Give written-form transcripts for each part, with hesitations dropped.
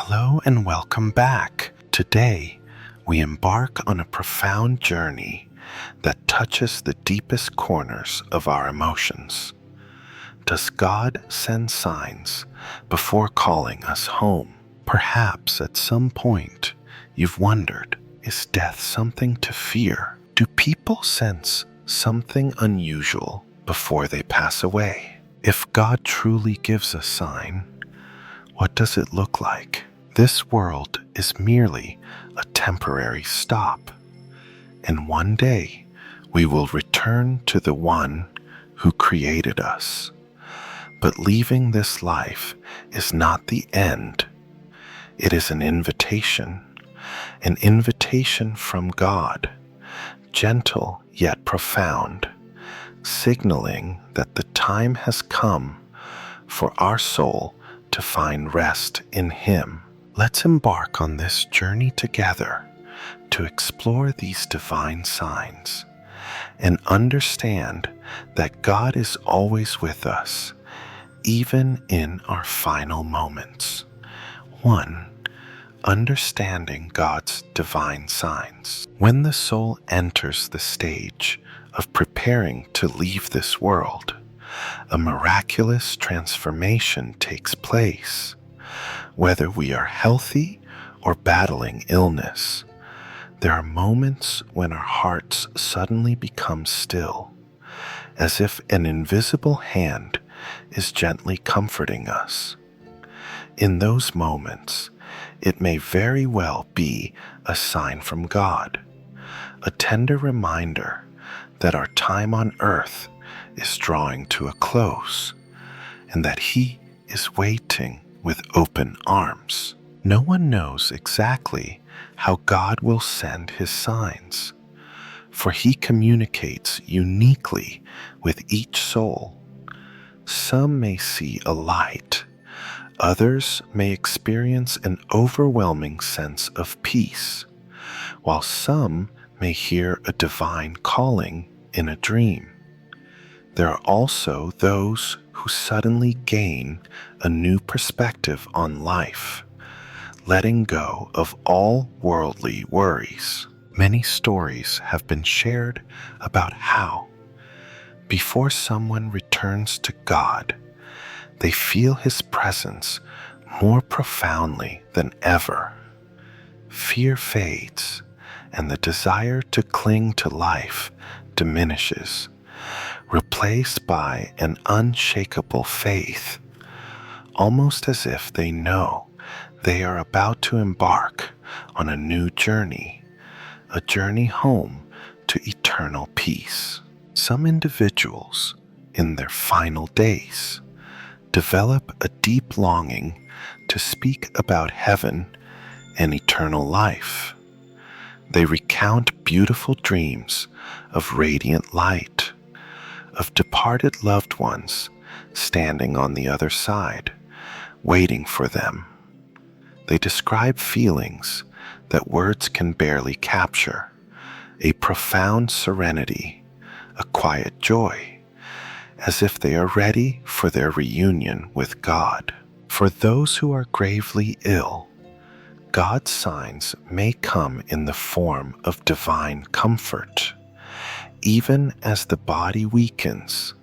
Hello and welcome back. Today, we embark on a profound journey that touches the deepest corners of our emotions. Does God send signs before calling us home? Perhaps at some point you've wondered, is death something to fear? Do people sense something unusual before they pass away? If God truly gives a sign, what does it look like? This world is merely a temporary stop, and one day we will return to the one who created us. But leaving this life is not the end. It is an invitation from God, gentle yet profound, signaling that the time has come for our soul to find rest in Him. Let's embark on this journey together to explore these divine signs and understand that God is always with us, even in our final moments. 1. Understanding God's divine signs. When the soul enters the stage of preparing to leave this world, a miraculous transformation takes place. Whether we are healthy or battling illness, there are moments when our hearts suddenly become still, as if an invisible hand is gently comforting us. In those moments, it may very well be a sign from God, a tender reminder that our time on earth is drawing to a close, and that He is waiting with open arms. No one knows exactly how God will send His signs, for He communicates uniquely with each soul. Some may see a light, others may experience an overwhelming sense of peace, while some may hear a divine calling in a dream. There are also those who suddenly gain a new perspective on life, letting go of all worldly worries. Many stories have been shared about how, before someone returns to God, they feel His presence more profoundly than ever. Fear fades, and the desire to cling to life diminishes, replaced by an unshakable faith, almost as if they know they are about to embark on a new journey, a journey home to eternal peace. Some individuals, in their final days, develop a deep longing to speak about heaven and eternal life. They recount beautiful dreams of radiant light, of departed loved ones standing on the other side, waiting for them. They describe feelings that words can barely capture, a profound serenity, a quiet joy, as if they are ready for their reunion with God. For those who are gravely ill, God's signs may come in the form of divine comfort. Even as the body weakens,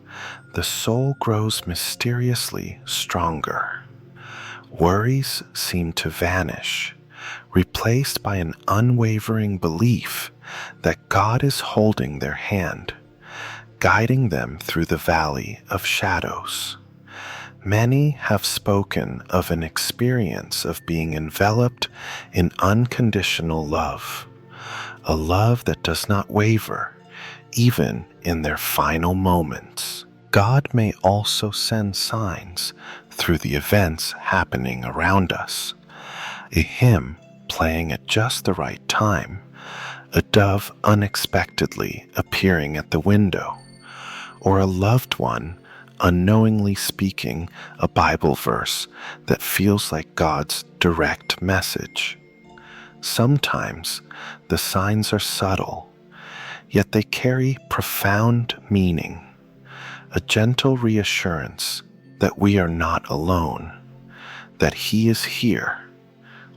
the soul grows mysteriously stronger. Worries seem to vanish, replaced by an unwavering belief that God is holding their hand, guiding them through the valley of shadows. Many have spoken of an experience of being enveloped in unconditional love, a love that does not waver, even in their final moments. God may also send signs through the events happening around us. A hymn playing at just the right time, a dove unexpectedly appearing at the window, or a loved one unknowingly speaking a Bible verse that feels like God's direct message. Sometimes the signs are subtle, yet they carry profound meaning, a gentle reassurance that we are not alone, that He is here,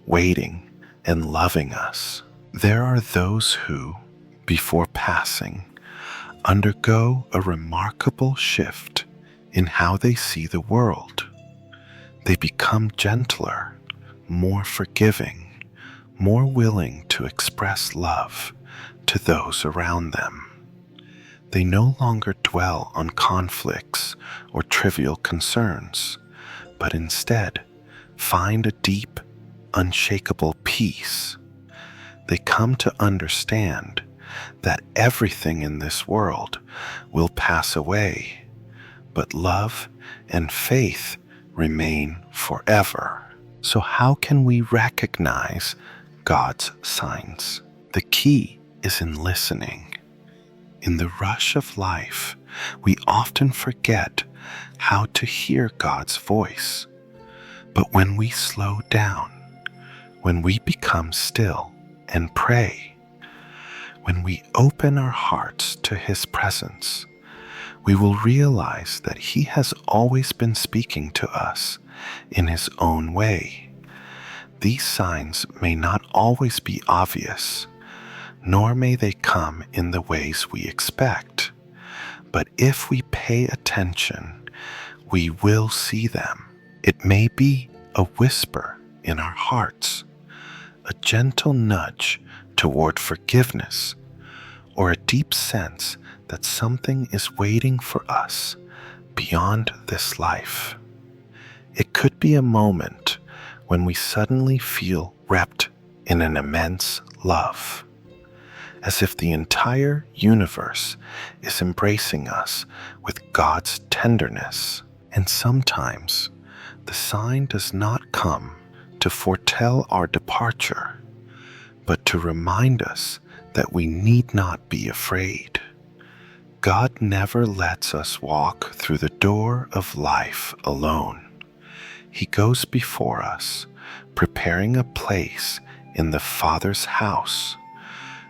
waiting and loving us. There are those who, before passing, undergo a remarkable shift in how they see the world. They become gentler, more forgiving, more willing to express love to those around them. They no longer dwell on conflicts or trivial concerns, but instead find a deep, unshakable peace. They come to understand that everything in this world will pass away, but love and faith remain forever. So how can we recognize God's signs? The key is in listening. In the rush of life, we often forget how to hear God's voice. But when we slow down, when we become still and pray, when we open our hearts to His presence, we will realize that He has always been speaking to us in His own way. These signs may not always be obvious, nor may they come in the ways we expect. But if we pay attention, we will see them. It may be a whisper in our hearts, a gentle nudge toward forgiveness, or a deep sense that something is waiting for us beyond this life. It could be a moment when we suddenly feel wrapped in an immense love, as if the entire universe is embracing us with God's tenderness. And sometimes the sign does not come to foretell our departure, but to remind us that we need not be afraid. God never lets us walk through the door of life alone. He goes before us, preparing a place in the Father's house,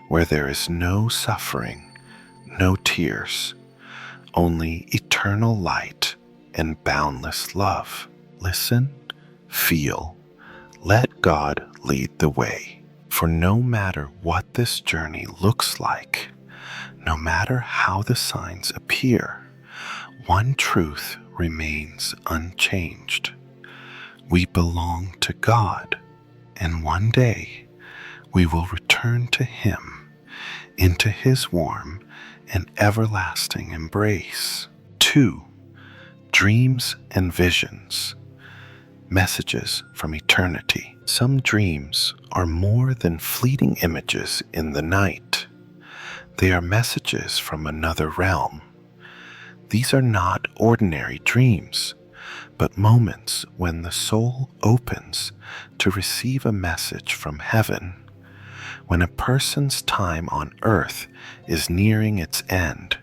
where there is no suffering, no tears, only eternal light and boundless love. Listen, feel, let God lead the way. For no matter what this journey looks like, no matter how the signs appear, one truth remains unchanged. We belong to God, and one day we will return to Him, into His warm and everlasting embrace. 2. Dreams and visions. Messages from eternity. Some dreams are more than fleeting images in the night. They are messages from another realm. These are not ordinary dreams, but moments when the soul opens to receive a message from heaven. When a person's time on earth is nearing its end,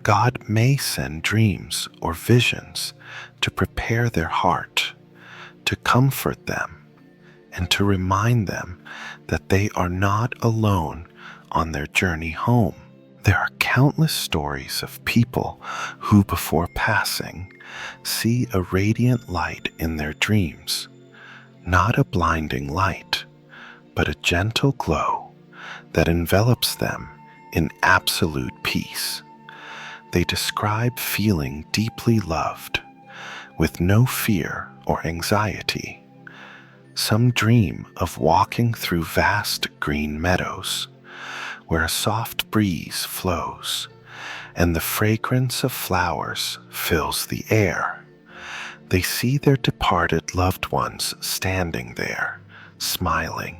God may send dreams or visions to prepare their heart, to comfort them, and to remind them that they are not alone on their journey home. There are countless stories of people who, before passing, see a radiant light in their dreams, not a blinding light, but a gentle glow that envelops them in absolute peace. They describe feeling deeply loved, with no fear or anxiety. Some dream of walking through vast green meadows, where a soft breeze flows and the fragrance of flowers fills the air. They see their departed loved ones standing there, smiling,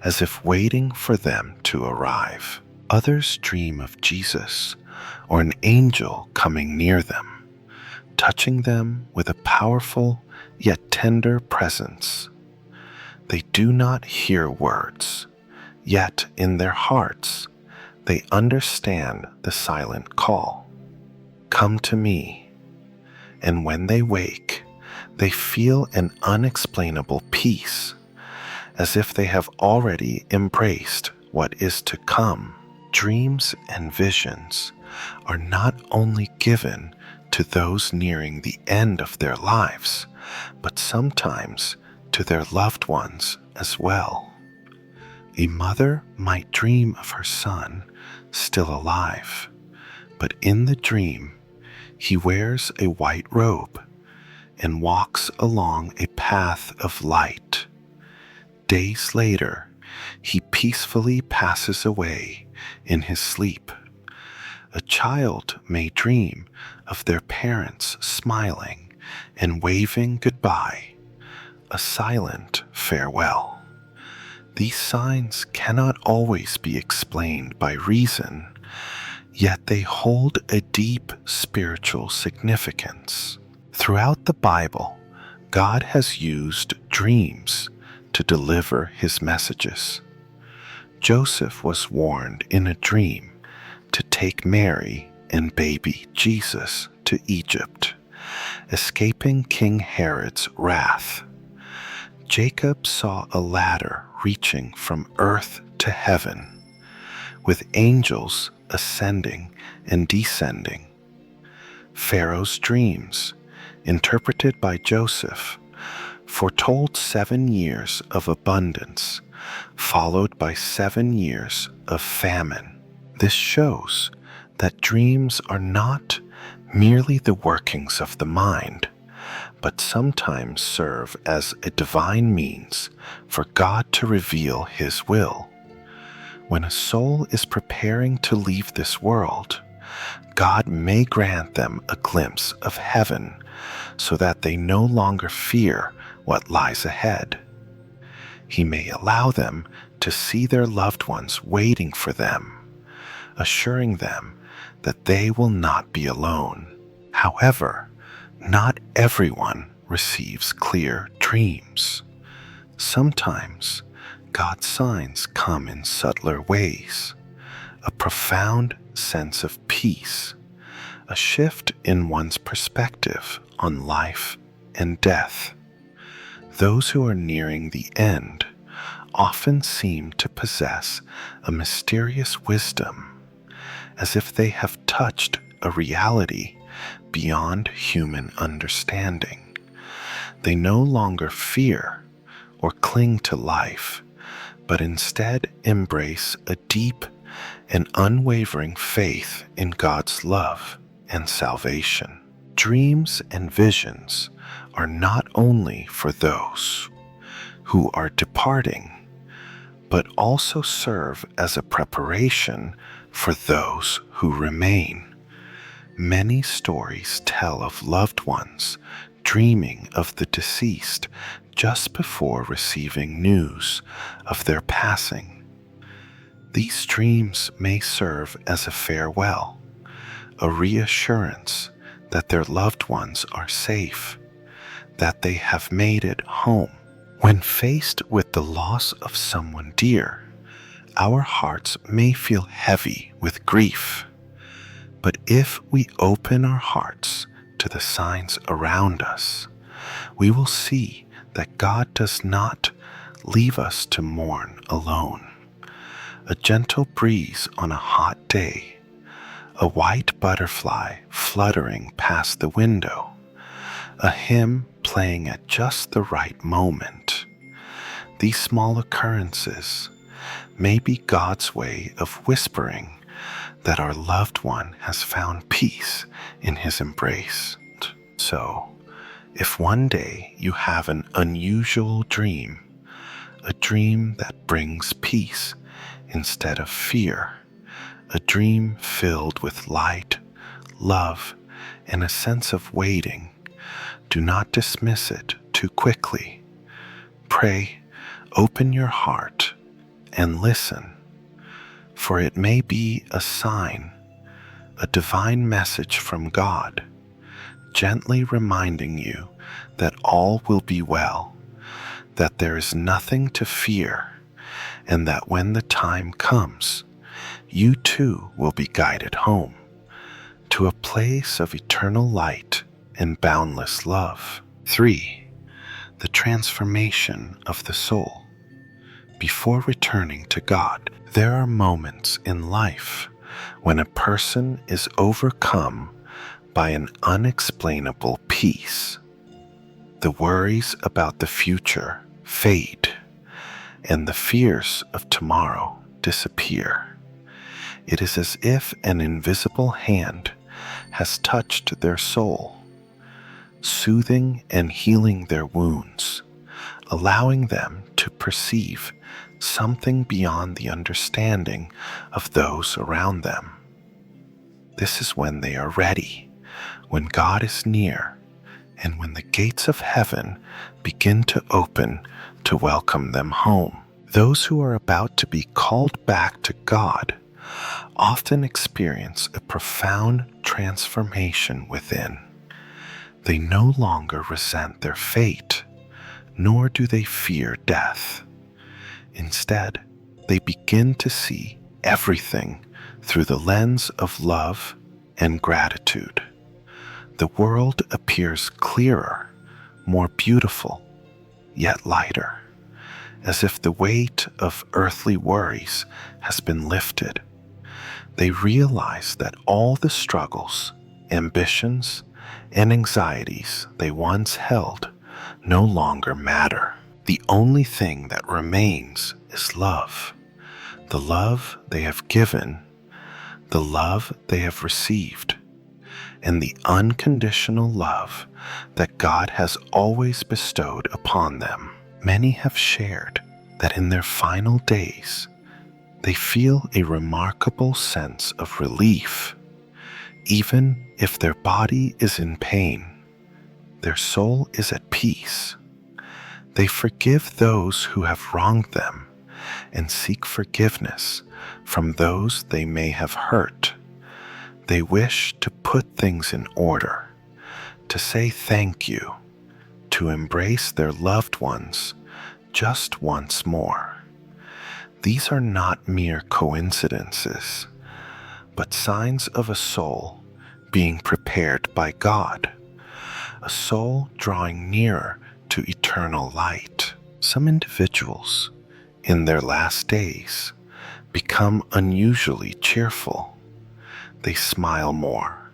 as if waiting for them to arrive. Others dream of Jesus or an angel coming near them, touching them with a powerful yet tender presence. They do not hear words, yet in their hearts they understand the silent call. Come to me. And when they wake, they feel an unexplainable peace, as if they have already embraced what is to come. Dreams and visions are not only given to those nearing the end of their lives, but sometimes to their loved ones as well. A mother might dream of her son still alive, but in the dream, he wears a white robe and walks along a path of light. Days later, he peacefully passes away in his sleep. A child may dream of their parents smiling and waving goodbye, a silent farewell. These signs cannot always be explained by reason, yet they hold a deep spiritual significance. Throughout the Bible, God has used dreams to deliver his messages. Joseph was warned in a dream to take Mary and baby Jesus to Egypt, escaping King Herod's wrath. Jacob saw a ladder reaching from earth to heaven, with angels ascending and descending. Pharaoh's dreams, interpreted by Joseph, foretold 7 years of abundance, followed by 7 years of famine. This shows that dreams are not merely the workings of the mind, but sometimes serve as a divine means for God to reveal his will. When a soul is preparing to leave this world, God may grant them a glimpse of heaven so that they no longer fear what lies ahead. He may allow them to see their loved ones waiting for them, assuring them that they will not be alone. However, not everyone receives clear dreams. Sometimes God's signs come in subtler ways, a profound sense of peace, a shift in one's perspective on life and death. Those who are nearing the end often seem to possess a mysterious wisdom, as if they have touched a reality beyond human understanding. They no longer fear or cling to life, but instead embrace a deep and unwavering faith in God's love and salvation. Dreams and visions are not only for those who are departing, but also serve as a preparation for those who remain. Many stories tell of loved ones dreaming of the deceased just before receiving news of their passing. These dreams may serve as a farewell, a reassurance that their loved ones are safe, that they have made it home. When faced with the loss of someone dear, our hearts may feel heavy with grief. But if we open our hearts to the signs around us, we will see that God does not leave us to mourn alone. A gentle breeze on a hot day, a white butterfly fluttering past the window, a hymn playing at just the right moment. These small occurrences may be God's way of whispering that our loved one has found peace in his embrace. So, if one day you have an unusual dream, a dream that brings peace instead of fear, a dream filled with light, love, and a sense of waiting, do not dismiss it too quickly. Pray, open your heart, and listen, for it may be a sign, a divine message from God, gently reminding you that all will be well, that there is nothing to fear, and that when the time comes, you too will be guided home to a place of eternal light and boundless love. 3. The transformation of the soul. Before returning to God, there are moments in life when a person is overcome by an unexplainable peace. The worries about the future fade, and the fears of tomorrow disappear. It is as if an invisible hand has touched their soul, soothing and healing their wounds, allowing them to perceive something beyond the understanding of those around them. This is when they are ready, when God is near, and when the gates of heaven begin to open to welcome them home. Those who are about to be called back to God often experience a profound transformation within. They no longer resent their fate, nor do they fear death. Instead, they begin to see everything through the lens of love and gratitude. The world appears clearer, more beautiful, yet lighter, as if the weight of earthly worries has been lifted. They realize that all the struggles, ambitions, and anxieties they once held no longer matter. The only thing that remains is love. The love they have given, the love they have received, and the unconditional love that God has always bestowed upon them. Many have shared that in their final days, they feel a remarkable sense of relief. Even if their body is in pain, their soul is at peace. They forgive those who have wronged them and seek forgiveness from those they may have hurt. They wish to put things in order, to say thank you, to embrace their loved ones just once more. These are not mere coincidences, but signs of a soul being prepared by God, a soul drawing nearer to eternal light. Some individuals, in their last days, become unusually cheerful. They smile more,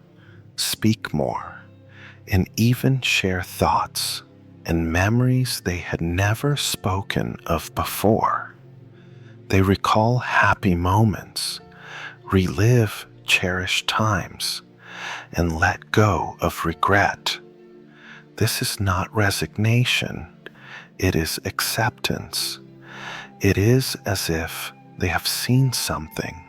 speak more, and even share thoughts and memories they had never spoken of before. They recall happy moments, relive cherished times, and let go of regret. This is not resignation, it is acceptance. It is as if they have seen something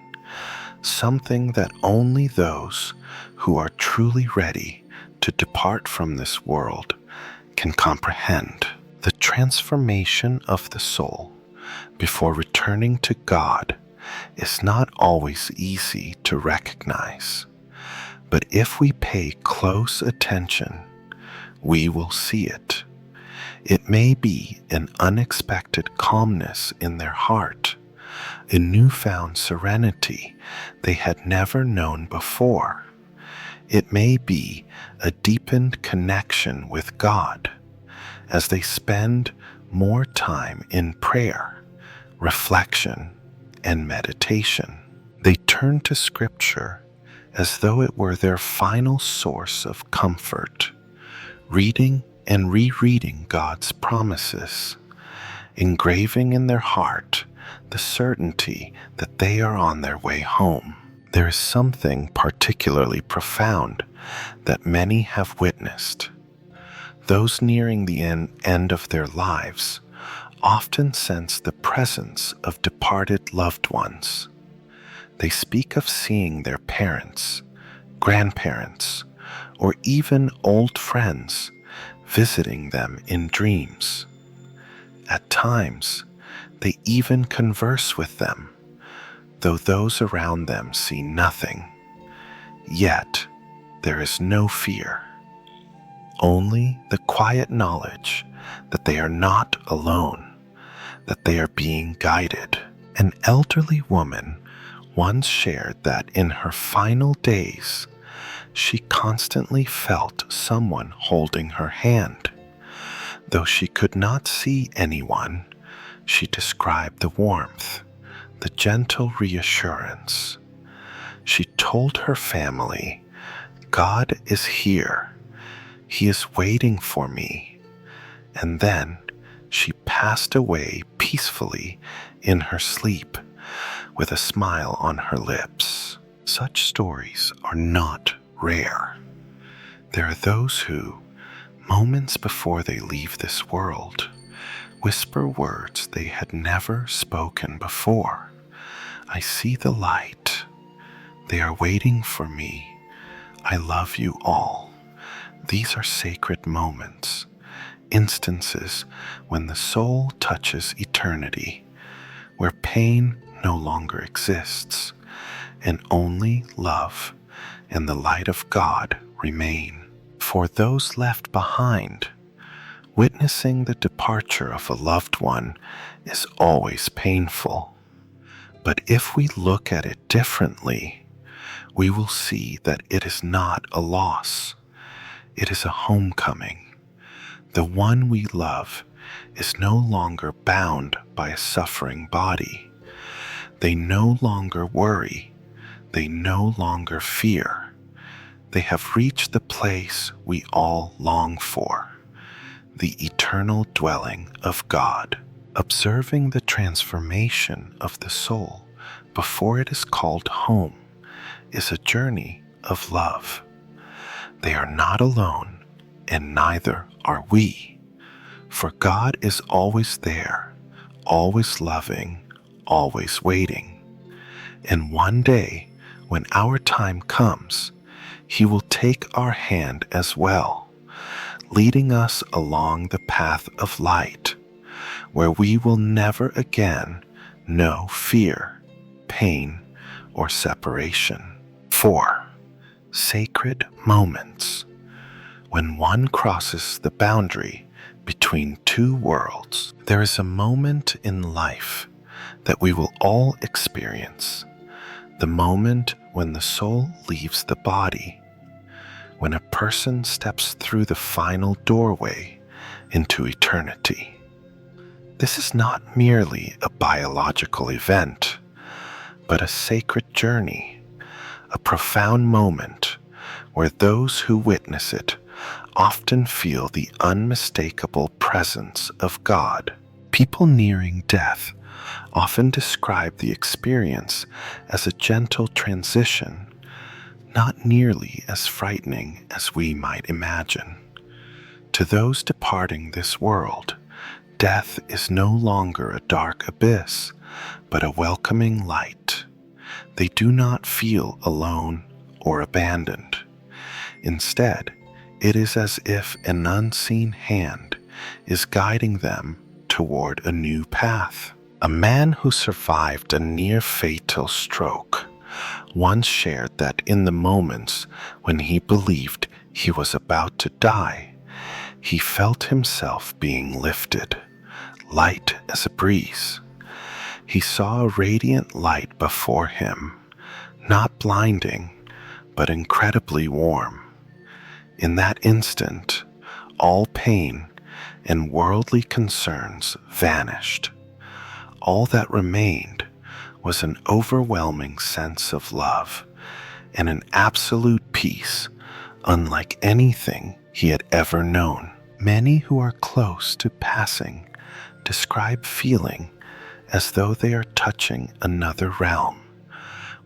that only those who are truly ready to depart from this world can comprehend. The transformation of the soul before returning to God is not always easy to recognize, but if we pay close attention, we will see it. It may be an unexpected calmness in their heart, a newfound serenity they had never known before. It may be a deepened connection with God as they spend more time in prayer, reflection, and meditation. They turn to Scripture as though it were their final source of comfort, reading and rereading God's promises, engraving in their heart the certainty that they are on their way home. There is something particularly profound that many have witnessed. Those nearing the end of their lives often sense the presence of departed loved ones. They speak of seeing their parents, grandparents, or even old friends visiting them in dreams. At times, they even converse with them, though those around them see nothing. Yet, there is no fear, only the quiet knowledge that they are not alone, that they are being guided. An elderly woman once shared that in her final days, she constantly felt someone holding her hand. Though she could not see anyone, she described the warmth, the gentle reassurance. She told her family, "God is here. He is waiting for me. and then she passed away peacefully in her sleep with a smile on her lips. Such stories are not rare. There are those who, moments before they leave this world, whisper words they had never spoken before. I see the light. They are waiting for me. I love you all. These are sacred moments, instances when the soul touches eternity, where pain no longer exists, and only love and the light of God remain. For those left behind, witnessing the departure of a loved one is always painful. But if we look at it differently, we will see that it is not a loss. It is a homecoming. The one we love is no longer bound by a suffering body. They no longer worry. They no longer fear. They have reached the place we all long for, the eternal dwelling of God. Observing the transformation of the soul before it is called home is a journey of love. They are not alone, and neither are we, for God is always there, always loving, always waiting. And one day, when our time comes, He will take our hand as well, leading us along the path of light, where we will never again know fear, pain, or separation. 4. Sacred moments. When one crosses the boundary between two worlds, there is a moment in life that we will all experience, the moment when the soul leaves the body, when a person steps through the final doorway into eternity. This is not merely a biological event, but a sacred journey, a profound moment where those who witness it often feel the unmistakable presence of God. People nearing death often describe the experience as a gentle transition, not nearly as frightening as we might imagine. To those departing this world, death is no longer a dark abyss, but a welcoming light. They do not feel alone or abandoned. Instead, it is as if an unseen hand is guiding them toward a new path. A man who survived a near-fatal stroke once shared that in the moments when he believed he was about to die, he felt himself being lifted, light as a breeze. He saw a radiant light before him, not blinding, but incredibly warm. In that instant, all pain and worldly concerns vanished. All that remained was an overwhelming sense of love and an absolute peace unlike anything he had ever known. Many who are close to passing describe feeling as though they are touching another realm,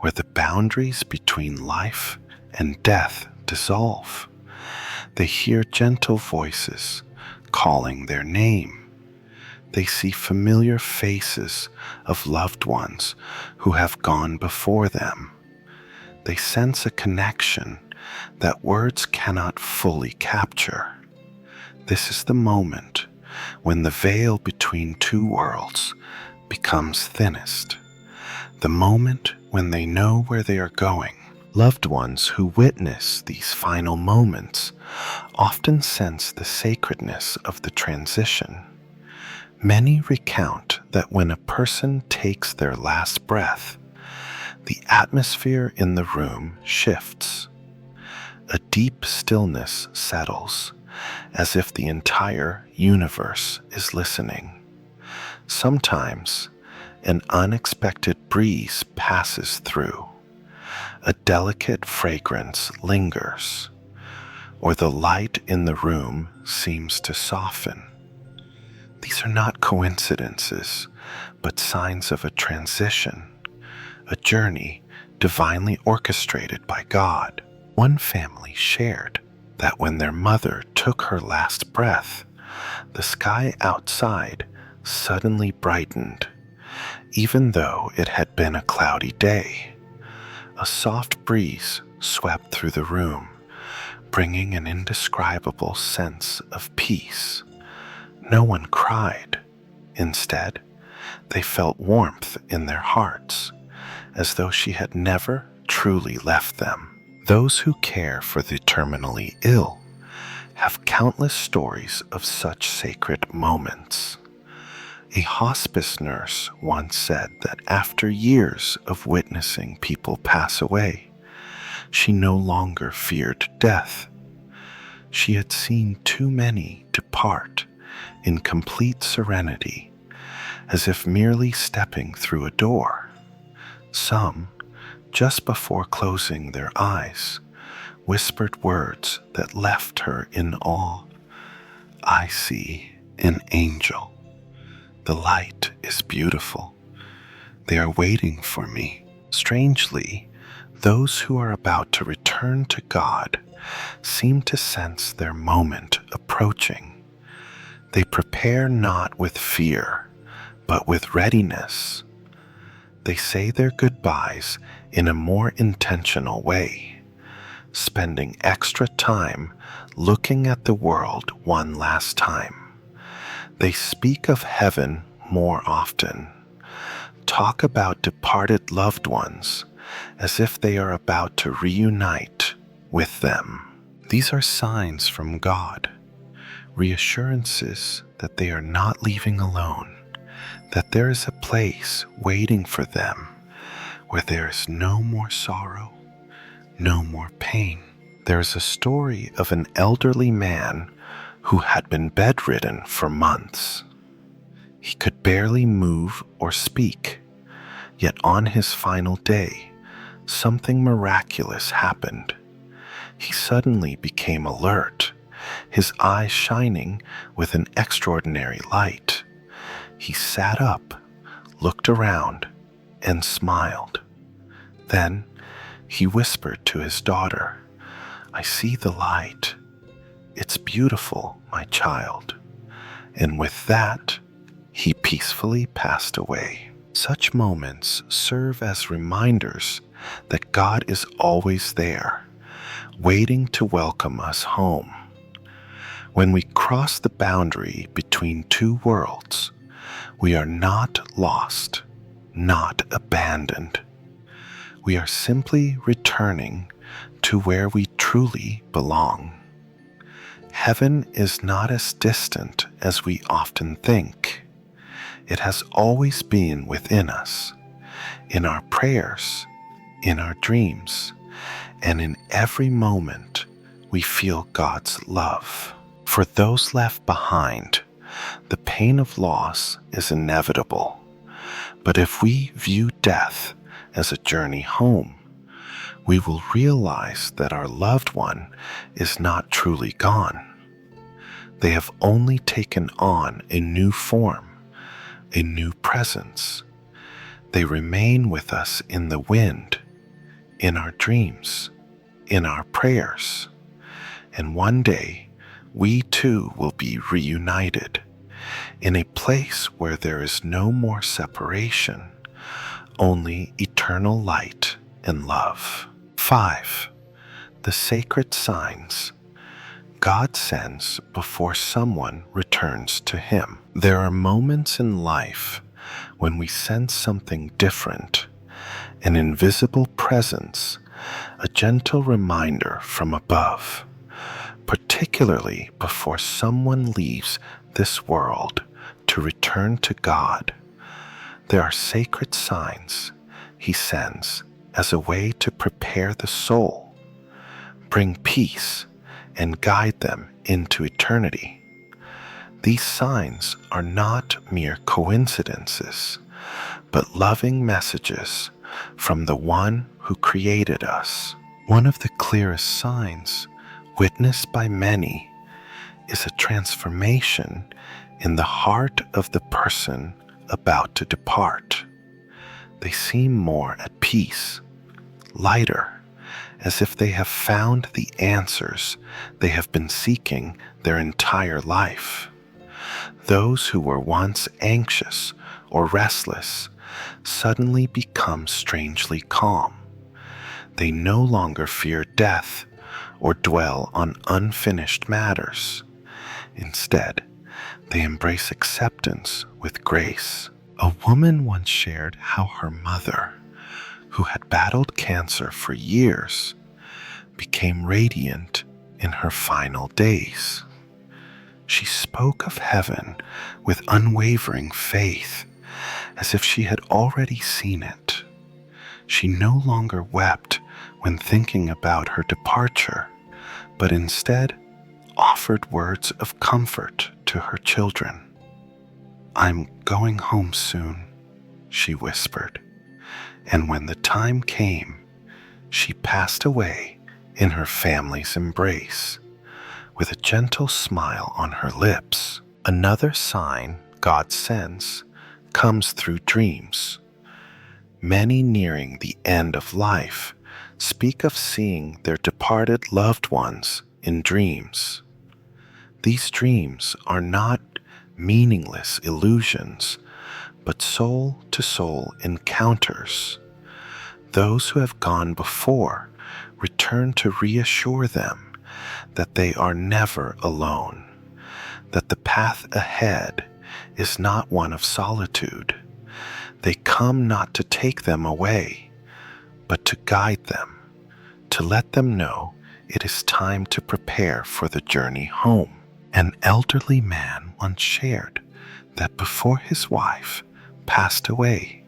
where the boundaries between life and death dissolve. They hear gentle voices calling their name. They see familiar faces of loved ones who have gone before them. They sense a connection that words cannot fully capture. This is the moment when the veil between two worlds becomes thinnest, the moment when they know where they are going. Loved ones who witness these final moments often sense the sacredness of the transition. Many recount that when a person takes their last breath, the atmosphere in the room shifts. A deep stillness settles, as if the entire universe is listening. Sometimes, an unexpected breeze passes through. A delicate fragrance lingers, or the light in the room seems to soften. These are not coincidences, but signs of a transition, a journey divinely orchestrated by God. One family shared that when their mother took her last breath, the sky outside suddenly brightened, even though it had been a cloudy day. A soft breeze swept through the room, bringing an indescribable sense of peace. No one cried. Instead, they felt warmth in their hearts, as though she had never truly left them. Those who care for the terminally ill have countless stories of such sacred moments. A hospice nurse once said that after years of witnessing people pass away, she no longer feared death. She had seen too many depart in complete serenity, as if merely stepping through a door. Some, just before closing their eyes, whispered words that left her in awe. "I see an angel. The light is beautiful. They are waiting for me." Strangely, those who are about to return to God seem to sense their moment approaching. They prepare not with fear, but with readiness. They say their goodbyes in a more intentional way, spending extra time looking at the world one last time. They speak of heaven more often, talk about departed loved ones as if they are about to reunite with them. These are signs from God, reassurances that they are not leaving alone, that there is a place waiting for them where there is no more sorrow, no more pain. There is a story of an elderly man who had been bedridden for months. He could barely move or speak, yet on his final day, something miraculous happened. He suddenly became alert, his eyes shining with an extraordinary light. He sat up, looked around, and smiled. Then he whispered to his daughter, "I see the light. It's beautiful, my child." And with that, he peacefully passed away. Such moments serve as reminders that God is always there, waiting to welcome us home. When we cross the boundary between two worlds, we are not lost, not abandoned. We are simply returning to where we truly belong. Heaven is not as distant as we often think. It has always been within us, in our prayers, in our dreams, and in every moment we feel God's love. For those left behind, the pain of loss is inevitable. But if we view death as a journey home, we will realize that our loved one is not truly gone. They have only taken on a new form, a new presence. They remain with us in the wind, in our dreams, in our prayers. And one day, we too will be reunited in a place where there is no more separation, only eternal light and love. 5. The sacred signs God sends before someone returns to Him. There are moments in life when we sense something different, an invisible presence, a gentle reminder from above, particularly before someone leaves this world to return to God. There are sacred signs He sends as a way to prepare the soul, bring peace, and guide them into eternity. These signs are not mere coincidences, but loving messages from the One who created us. One of the clearest signs, witnessed by many, is a transformation in the heart of the person about to depart. They seem more at peace, lighter, as if they have found the answers they have been seeking their entire life. Those who were once anxious or restless suddenly become strangely calm. They no longer fear death or dwell on unfinished matters. Instead, they embrace acceptance with grace. A woman once shared how her mother, who had battled cancer for years, became radiant in her final days. She spoke of heaven with unwavering faith, as if she had already seen it. She no longer wept when thinking about her departure, but instead offered words of comfort to her children. "I'm going home soon," she whispered, and when the time came, she passed away in her family's embrace, with a gentle smile on her lips. Another sign God sends comes through dreams. Many nearing the end of life speak of seeing their departed loved ones in dreams. These dreams are not meaningless illusions, but soul-to-soul encounters. Those who have gone before return to reassure them that they are never alone, that the path ahead is not one of solitude. They come not to take them away, but to guide them, to let them know it is time to prepare for the journey home. An elderly man once shared that before his wife passed away,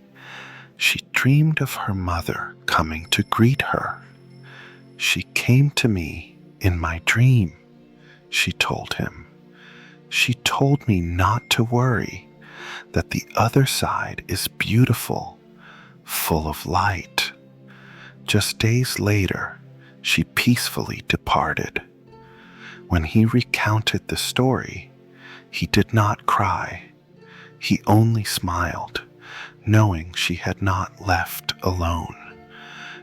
she dreamed of her mother coming to greet her. "She came to me in my dream," she told him. "She told me not to worry, that the other side is beautiful, full of light." Just days later, she peacefully departed. When he recounted the story, he did not cry. He only smiled, knowing she had not left alone.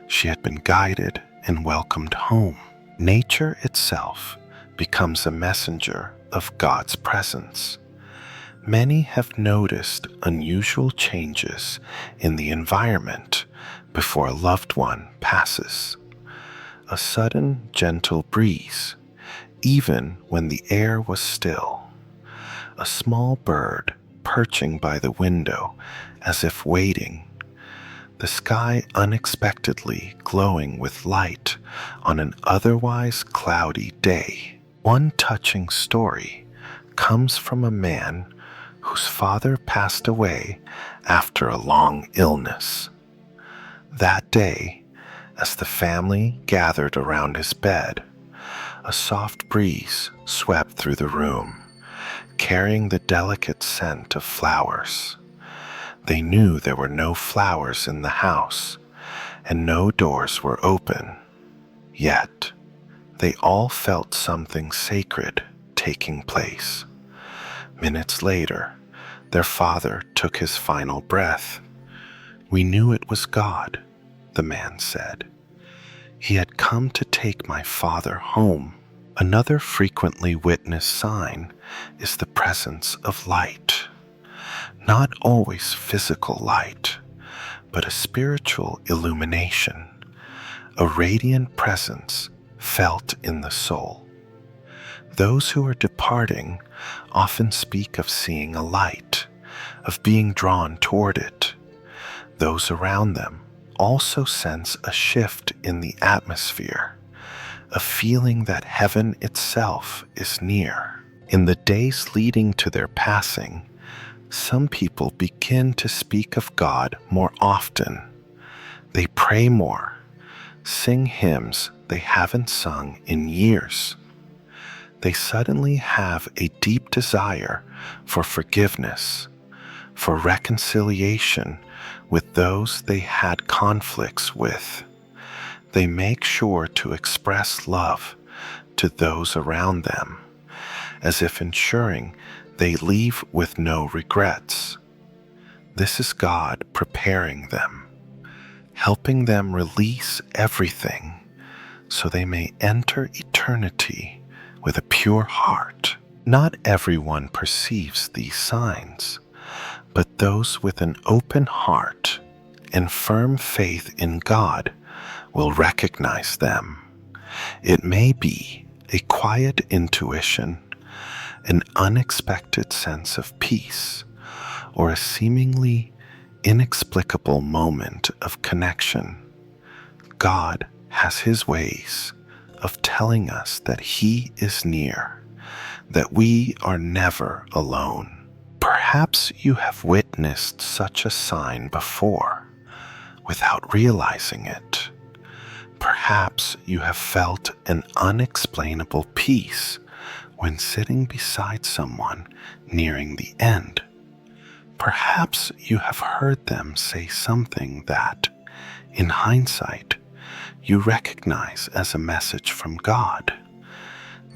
She had been guided and welcomed home. Nature itself becomes a messenger of God's presence. Many have noticed unusual changes in the environment before a loved one passes. A sudden, gentle breeze, even when the air was still. A small bird perching by the window as if waiting. The sky unexpectedly glowing with light on an otherwise cloudy day. One touching story comes from a man whose father passed away after a long illness. That day, as the family gathered around his bed, a soft breeze swept through the room, carrying the delicate scent of flowers. They knew there were no flowers in the house, and no doors were open. Yet, they all felt something sacred taking place. Minutes later, their father took his final breath. "We knew it was God," the man said. "He had come to take my father home." Another frequently witnessed sign is the presence of light. Not always physical light, but a spiritual illumination, a radiant presence felt in the soul. Those who are departing often speak of seeing a light, of being drawn toward it. Those around them also sense a shift in the atmosphere, a feeling that heaven itself is near. In the days leading to their passing, some people begin to speak of God more often. They pray more, sing hymns they haven't sung in years. They suddenly have a deep desire for forgiveness, for reconciliation with those they had conflicts with. They make sure to express love to those around them, as if ensuring they leave with no regrets. This is God preparing them, helping them release everything so they may enter eternity with a pure heart. Not everyone perceives these signs, but those with an open heart and firm faith in God will recognize them. It may be a quiet intuition, an unexpected sense of peace, or a seemingly inexplicable moment of connection. God has His ways of telling us that He is near, that we are never alone. Perhaps you have witnessed such a sign before, without realizing it. Perhaps you have felt an unexplainable peace when sitting beside someone nearing the end. Perhaps you have heard them say something that, in hindsight, you recognize as a message from God.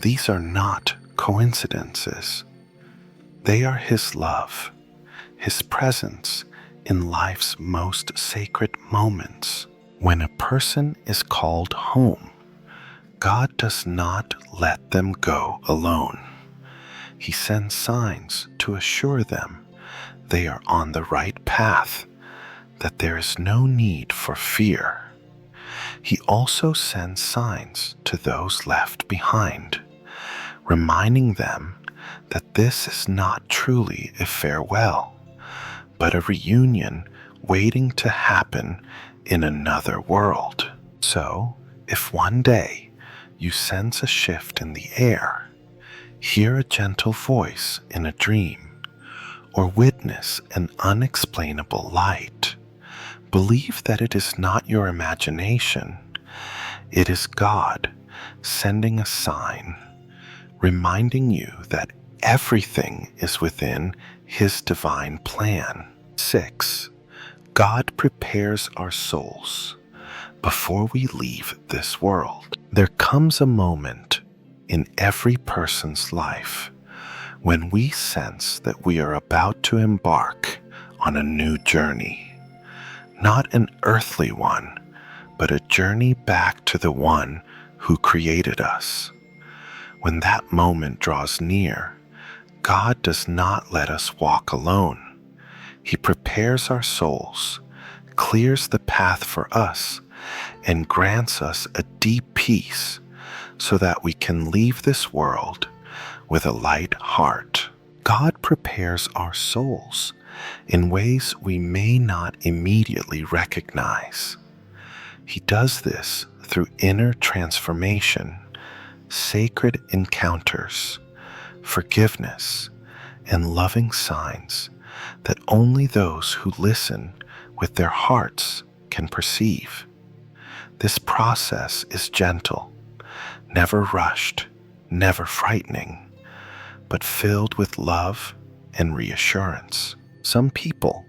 These are not coincidences. They are His love, His presence in life's most sacred moments. When a person is called home, God does not let them go alone. He sends signs to assure them they are on the right path, that there is no need for fear. He also sends signs to those left behind, reminding them that this is not truly a farewell, but a reunion waiting to happen in another world. So, if one day you sense a shift in the air, hear a gentle voice in a dream, or witness an unexplainable light, believe that it is not your imagination. It is God sending a sign, reminding you that everything is within His divine plan. 6. God prepares our souls before we leave this world. There comes a moment in every person's life when we sense that we are about to embark on a new journey. Not an earthly one, but a journey back to the One who created us. When that moment draws near, God does not let us walk alone. He prepares our souls, clears the path for us, and grants us a deep peace so that we can leave this world with a light heart. God prepares our souls in ways we may not immediately recognize. He does this through inner transformation, sacred encounters, forgiveness, and loving signs that only those who listen with their hearts can perceive. This process is gentle, never rushed, never frightening, but filled with love and reassurance. Some people,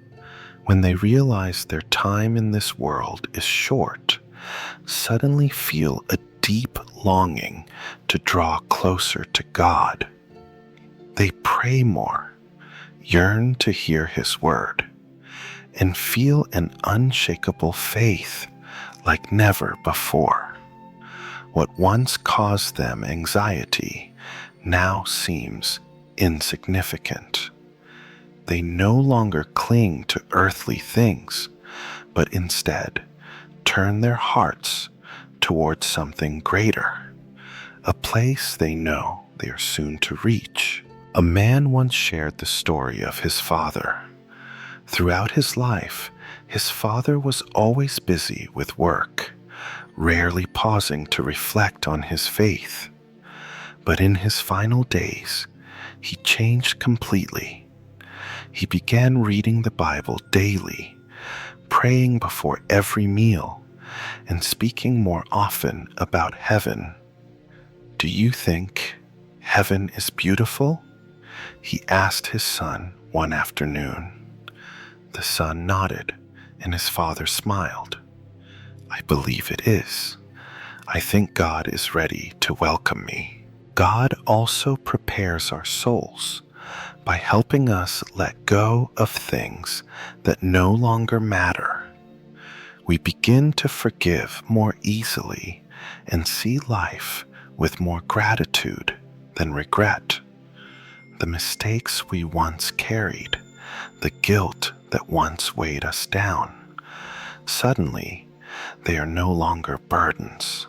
when they realize their time in this world is short, suddenly feel a deep longing to draw closer to God. They pray more, yearn to hear His word, and feel an unshakable faith like never before. What once caused them anxiety now seems insignificant. They no longer cling to earthly things, but instead turn their hearts towards something greater, a place they know they are soon to reach. A man once shared the story of his father. Throughout his life, his father was always busy with work, rarely pausing to reflect on his faith. But in his final days, he changed completely. He began reading the Bible daily, praying before every meal, and speaking more often about heaven. "Do you think heaven is beautiful?" he asked his son one afternoon. The son nodded, and his father smiled. "I believe it is. I think God is ready to welcome me." God also prepares our souls by helping us let go of things that no longer matter. We begin to forgive more easily and see life with more gratitude than regret. The mistakes we once carried, the guilt that once weighed us down, suddenly they are no longer burdens.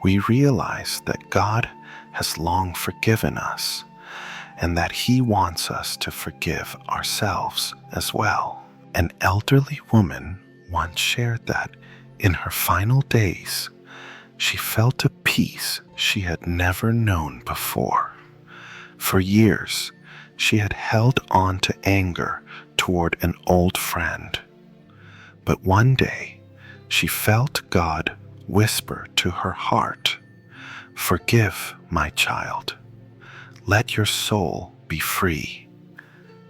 We realize that God has long forgiven us and that He wants us to forgive ourselves as well. An elderly woman once shared that in her final days, she felt a peace she had never known before. For years, she had held on to anger toward an old friend. But one day, she felt God whisper to her heart, "Forgive, my child. Let your soul be free."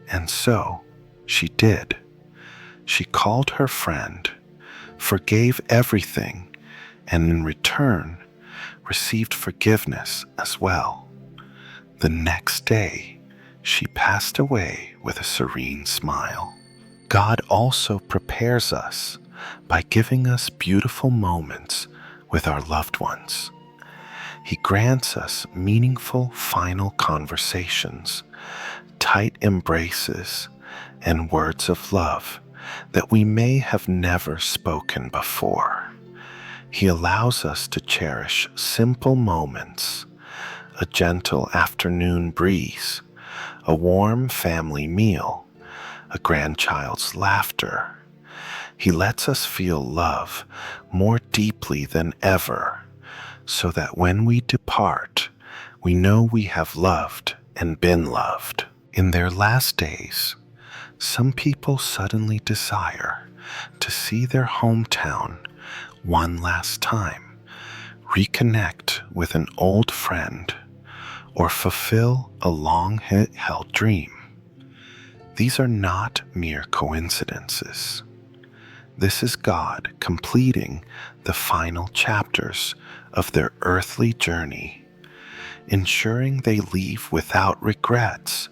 And so she did. She called her friend, forgave everything, and in return received forgiveness as well. The next day, she passed away with a serene smile. God also prepares us by giving us beautiful moments with our loved ones. He grants us meaningful final conversations, tight embraces, and words of love that we may have never spoken before. He allows us to cherish simple moments, a gentle afternoon breeze, a warm family meal, a grandchild's laughter. He lets us feel love more deeply than ever, so that when we depart, we know we have loved and been loved. In their last days, some people suddenly desire to see their hometown one last time, reconnect with an old friend, or fulfill a long-held dream. These are not mere coincidences. This is God completing the final chapters of their earthly journey, ensuring they leave without regrets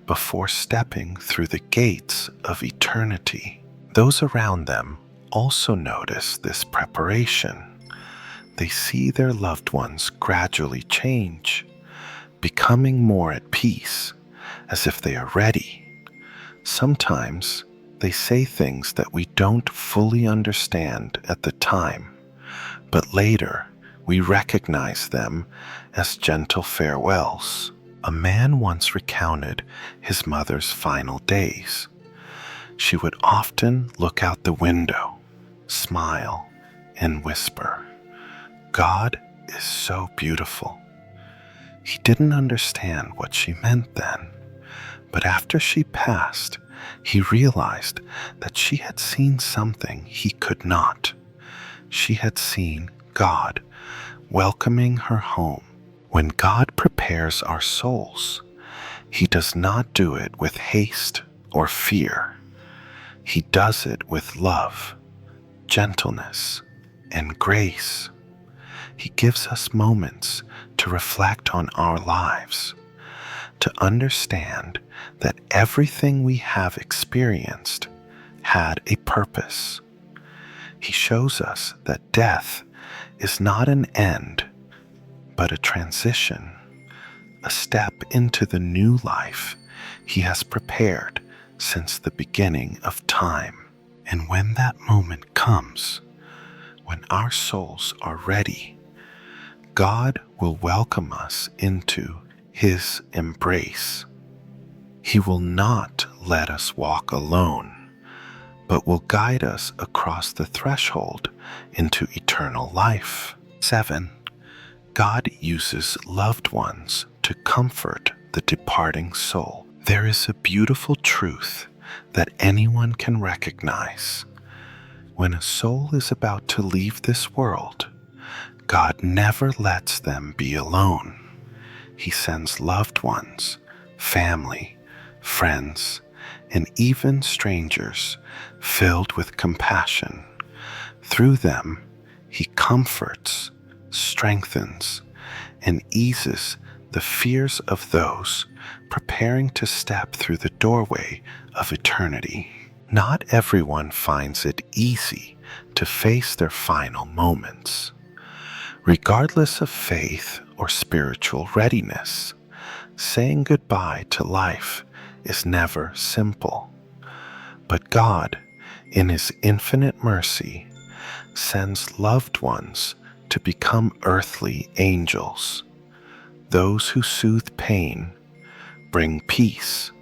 before stepping through the gates of eternity. Those around them also notice this preparation. They see their loved ones gradually change, becoming more at peace, as if they are ready. Sometimes they say things that we don't fully understand at the time, but later we recognize them as gentle farewells. A man once recounted his mother's final days. She would often look out the window, smile, and whisper, "God is so beautiful." He didn't understand what she meant then, but after she passed, he realized that she had seen something he could not. She had seen God welcoming her home. When God prepares our souls, He does not do it with haste or fear. He does it with love, gentleness, and grace. He gives us moments to reflect on our lives, to understand that everything we have experienced had a purpose. He shows us that death is not an end, but a transition, a step into the new life He has prepared since the beginning of time. And when that moment comes, when our souls are ready, God will welcome us into His embrace. He will not let us walk alone, but will guide us across the threshold into eternal life. 7. God uses loved ones to comfort the departing soul. There is a beautiful truth that anyone can recognize. When a soul is about to leave this world, God never lets them be alone. He sends loved ones, family, friends, and even strangers filled with compassion. Through them, He comforts, strengthens, and eases the fears of those preparing to step through the doorway of eternity. Not everyone finds it easy to face their final moments. Regardless of faith or spiritual readiness, saying goodbye to life is never simple. But God, in His infinite mercy, sends loved ones to become earthly angels, those who soothe pain, bring peace,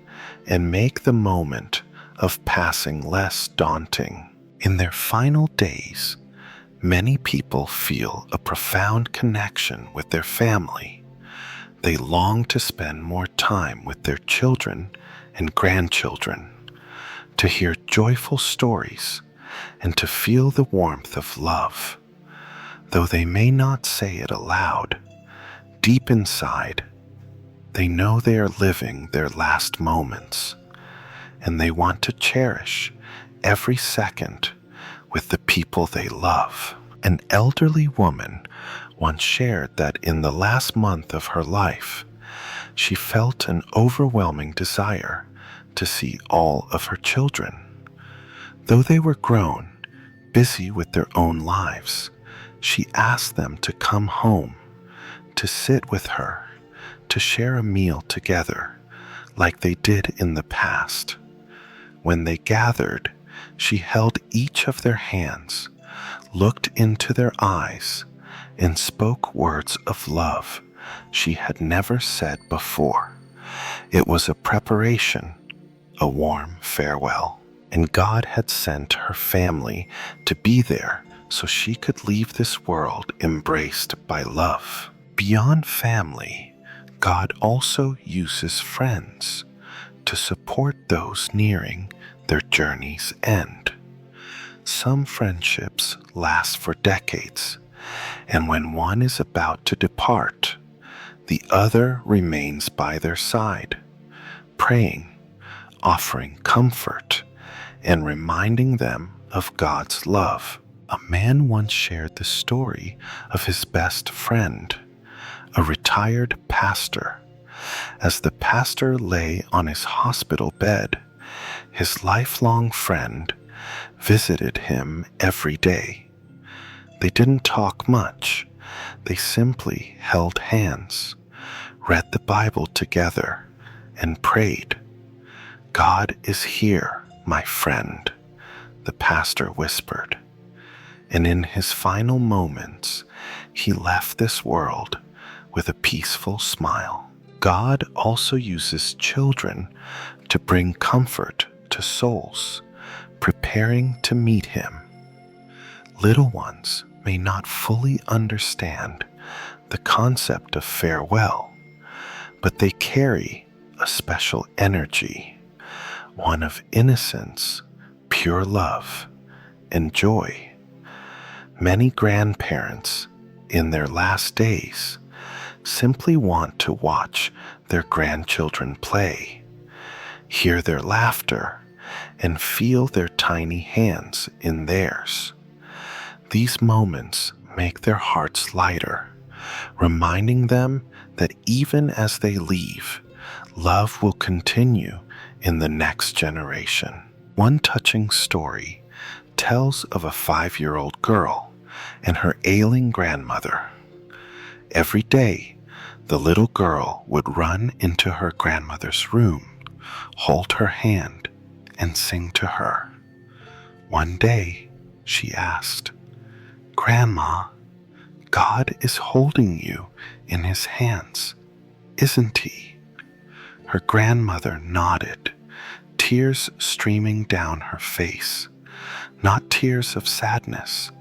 and make the moment of passing less daunting. In their final days, many people feel a profound connection with their family. They long to spend more time with their children and grandchildren, to hear joyful stories, and to feel the warmth of love. Though they may not say it aloud, deep inside, they know they are living their last moments, and they want to cherish every second with the people they love. An elderly woman once shared that in the last month of her life, she felt an overwhelming desire to see all of her children. Though they were grown, busy with their own lives, she asked them to come home, to sit with her, to share a meal together, like they did in the past. When they gathered, she held each of their hands, looked into their eyes, and spoke words of love she had never said before. It was a preparation, a warm farewell, and God had sent her family to be there so she could leave this world embraced by love. Beyond family, God also uses friends to support those nearing their journey's end. Some friendships last for decades, and when one is about to depart, the other remains by their side, praying, offering comfort, and reminding them of God's love. A man once shared the story of his best friend, a retired pastor. As the pastor lay on his hospital bed, his lifelong friend visited him every day. They didn't talk much. They simply held hands, read the Bible together, and prayed. "God is here, my friend," the pastor whispered. And in his final moments, he left this world with a peaceful smile. God also uses children to bring comfort to souls preparing to meet Him. Little ones may not fully understand the concept of farewell, but they carry a special energy, one of innocence, pure love, and joy. Many grandparents, in their last days, simply want to watch their grandchildren play, hear their laughter, and feel their tiny hands in theirs. These moments make their hearts lighter, reminding them that even as they leave, love will continue in the next generation. One touching story tells of a 5-year-old girl and her ailing grandmother. Every day, the little girl would run into her grandmother's room, hold her hand, and sing to her. One day, she asked, "Grandma, God is holding you in His hands, isn't He?" Her grandmother nodded, tears streaming down her face, not tears of sadness,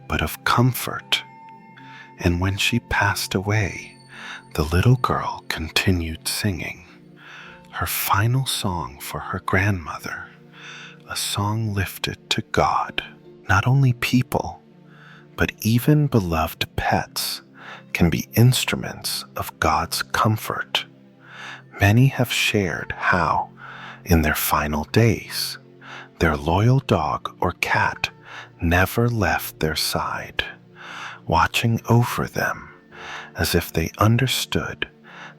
but of comfort. And when she passed away, the little girl continued singing, her final song for her grandmother, a song lifted to God. Not only people, but even beloved pets can be instruments of God's comfort. Many have shared how, in their final days, their loyal dog or cat never left their side, watching over them as if they understood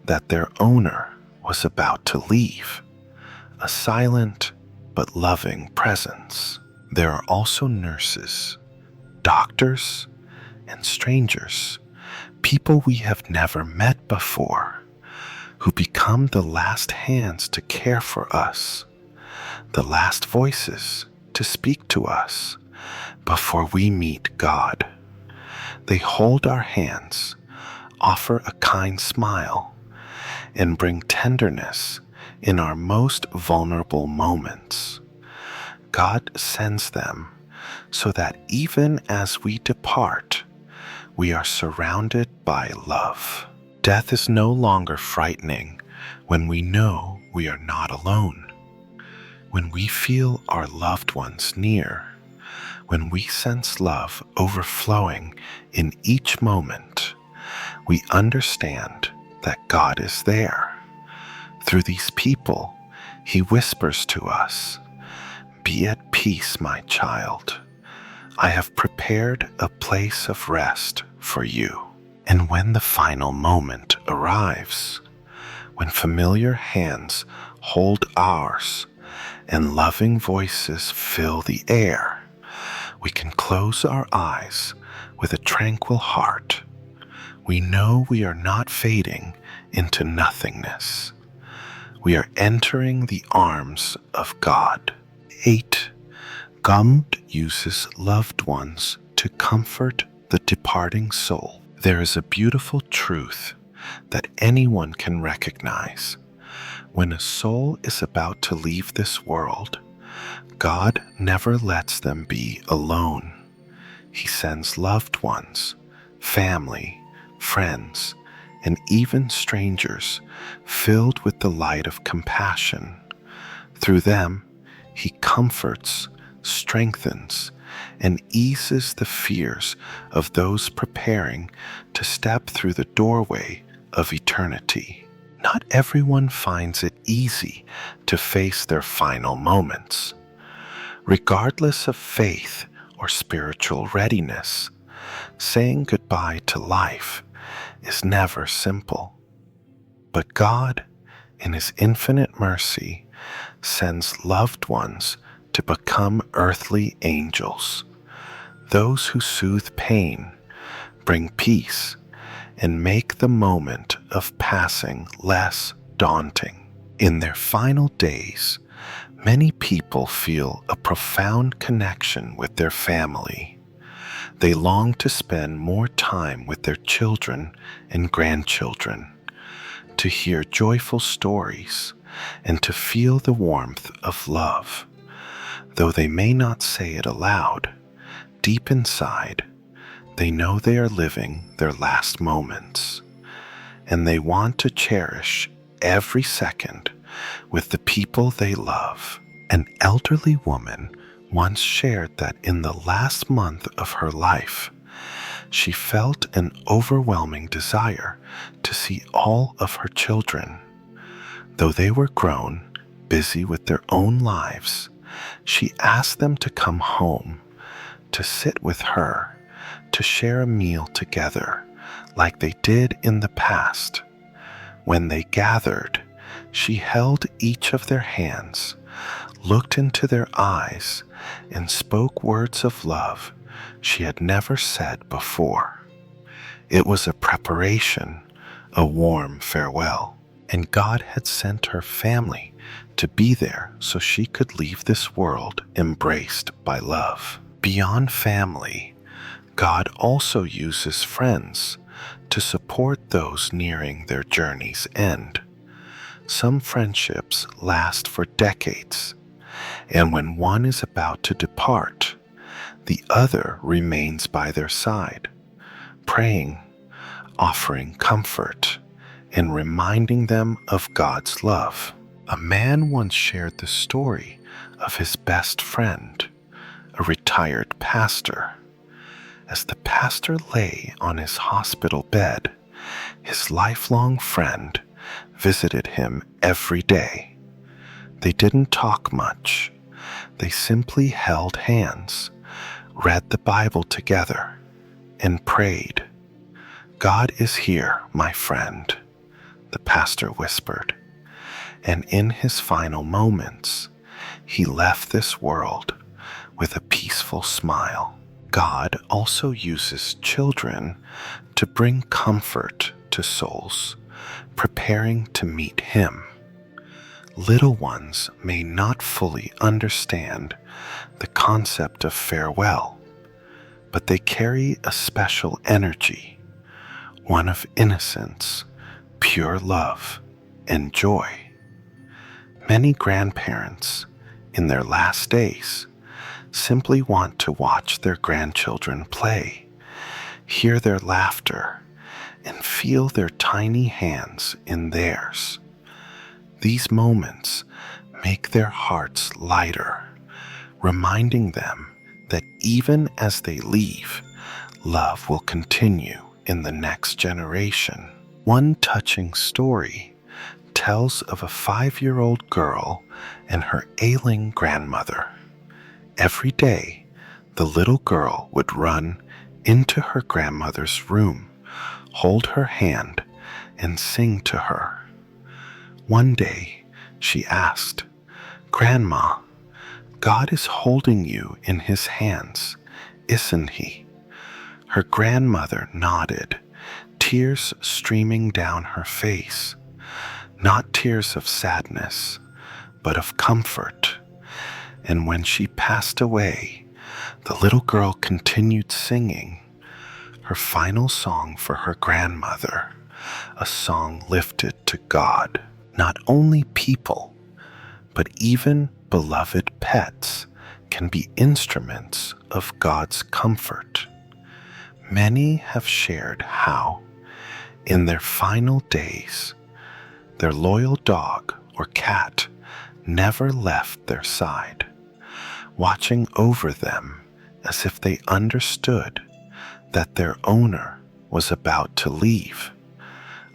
that their owner was about to leave, a silent but loving presence. There are also nurses, doctors, and strangers, people we have never met before, who become the last hands to care for us, the last voices to speak to us before we meet God. They hold our hands, offer a kind smile, and bring tenderness in our most vulnerable moments. God sends them so that even as we depart, we are surrounded by love. Death is no longer frightening when we know we are not alone. When we feel our loved ones near, when we sense love overflowing in each moment, we understand that God is there. Through these people, He whispers to us, "Be at peace, my child. I have prepared a place of rest for you." And when the final moment arrives, when familiar hands hold ours and loving voices fill the air, we can close our eyes with a tranquil heart. We know we are not fading into nothingness. We are entering the arms of God. 8. God uses loved ones to comfort the departing soul. There is a beautiful truth that anyone can recognize. When a soul is about to leave this world, God never lets them be alone. He sends loved ones, family, friends, and even strangers filled with the light of compassion. Through them, He comforts, strengthens, and eases the fears of those preparing to step through the doorway of eternity. Not everyone finds it easy to face their final moments. Regardless of faith or spiritual readiness, saying goodbye to life is never simple. But God, in His infinite mercy, sends loved ones to become earthly angels, those who soothe pain, bring peace, and make the moment of passing less daunting. In their final days, many people feel a profound connection with their family. They long to spend more time with their children and grandchildren, to hear joyful stories, and to feel the warmth of love. Though they may not say it aloud, deep inside, they know they are living their last moments, and they want to cherish every second with the people they love. An elderly woman once shared that in the last month of her life, she felt an overwhelming desire to see all of her children. Though they were grown, busy with their own lives, she asked them to come home, to sit with her, to share a meal together like they did in the past. When they gathered, she held each of their hands, looked into their eyes, and spoke words of love she had never said before. It was a preparation, a warm farewell, and God had sent her family to be there so she could leave this world embraced by love. Beyond family, God also uses friends to support those nearing their journey's end. Some friendships last for decades, and when one is about to depart, the other remains by their side, praying, offering comfort, and reminding them of God's love. A man once shared the story of his best friend, a retired pastor. As the pastor lay on his hospital bed, his lifelong friend visited him every day. They didn't talk much. They simply held hands, read the Bible together, and prayed. "God is here, my friend," the pastor pastor whispered, and in his final moments, he left this world with a peaceful smile. God also uses children to bring comfort to souls preparing to meet Him. Little ones may not fully understand the concept of farewell, but they carry a special energy, one of innocence, pure love, and joy. Many grandparents, in their last days, simply want to watch their grandchildren play, hear their laughter, and feel their tiny hands in theirs. These moments make their hearts lighter, reminding them that even as they leave, love will continue in the next generation. One touching story tells of a 5-year-old girl and her ailing grandmother. Every day, the little girl would run into her grandmother's room, hold her hand, and sing to her. One day, she asked, "Grandma, God is holding you in His hands, isn't He?" Her grandmother nodded, tears streaming down her face, not tears of sadness, but of comfort. And when she passed away, the little girl continued singing her final song for her grandmother, a song lifted to God. Not only people, but even beloved pets can be instruments of God's comfort. Many have shared how, in their final days, their loyal dog or cat never left their side, watching over them as if they understood that their owner was about to leave,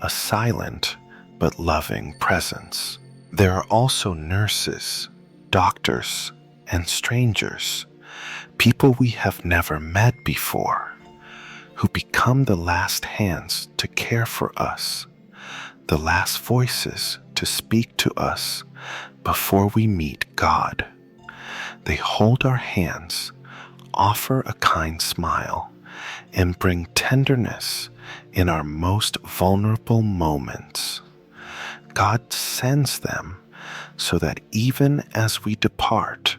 a silent but loving presence. There are also nurses, doctors, and strangers, people we have never met before, who become the last hands to care for us, the last voices to speak to us before we meet God. They hold our hands, offer a kind smile, and bring tenderness in our most vulnerable moments. God sends them so that even as we depart,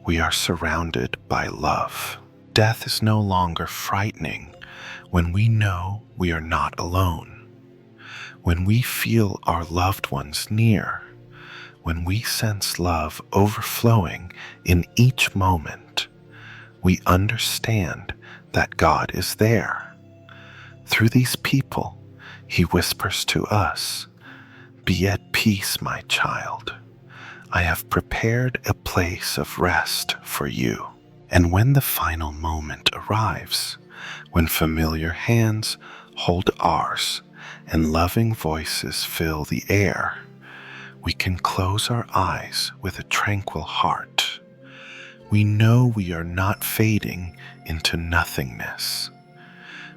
we are surrounded by love. Death is no longer frightening when we know we are not alone, when we feel our loved ones near, when we sense love overflowing in each moment. We understand that God is there. Through these people, He whispers to us, "Be at peace, my child. I have prepared a place of rest for you." And when the final moment arrives, when familiar hands hold ours and loving voices fill the air, we can close our eyes with a tranquil heart. We know we are not fading into nothingness.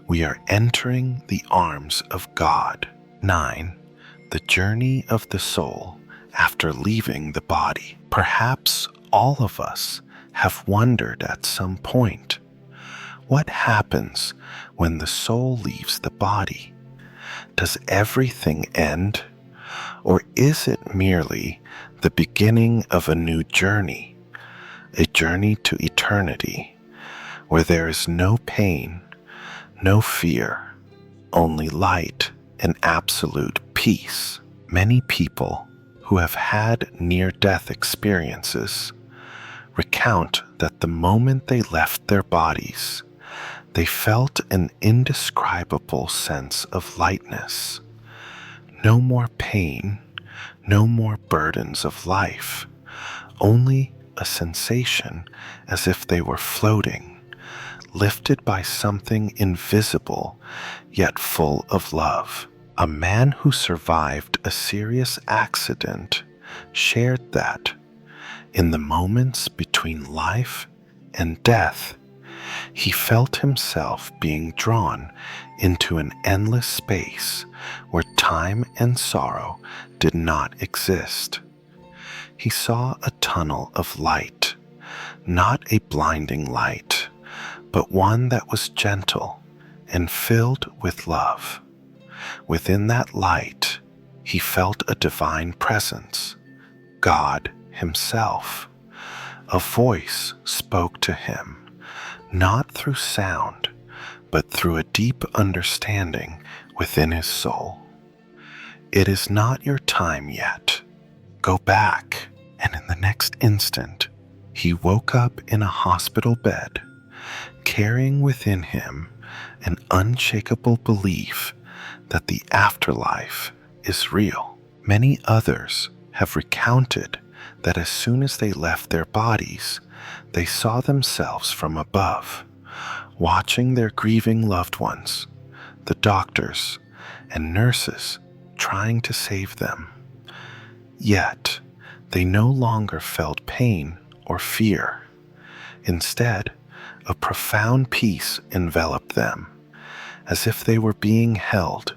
We are entering the arms of God. 9. The journey of the soul after leaving the body. Perhaps all of us have wondered at some point, what happens when the soul leaves the body? Does everything end? Or is it merely the beginning of a new journey, a journey to eternity, where there is no pain, no fear, only light and absolute peace? Many people who have had near-death experiences recount that the moment they left their bodies, they felt an indescribable sense of lightness. No more pain, no more burdens of life, only a sensation as if they were floating, lifted by something invisible yet full of love. A man who survived a serious accident shared that, in the moments between life and death, He felt himself being drawn into an endless space where time and sorrow did not exist. He saw a tunnel of light, not a blinding light, but one that was gentle and filled with love. Within that light, he felt a divine presence, God Himself. A voice spoke to him, not through sound, but through a deep understanding within his soul. It is not your time yet. Go back. And in the next instant, he woke up in a hospital bed, carrying within him an unshakable belief that the afterlife is real. Many others have recounted that as soon as they left their bodies, they saw themselves from above, watching their grieving loved ones, the doctors and nurses trying to save them. Yet, they no longer felt pain or fear. Instead, a profound peace enveloped them, as if they were being held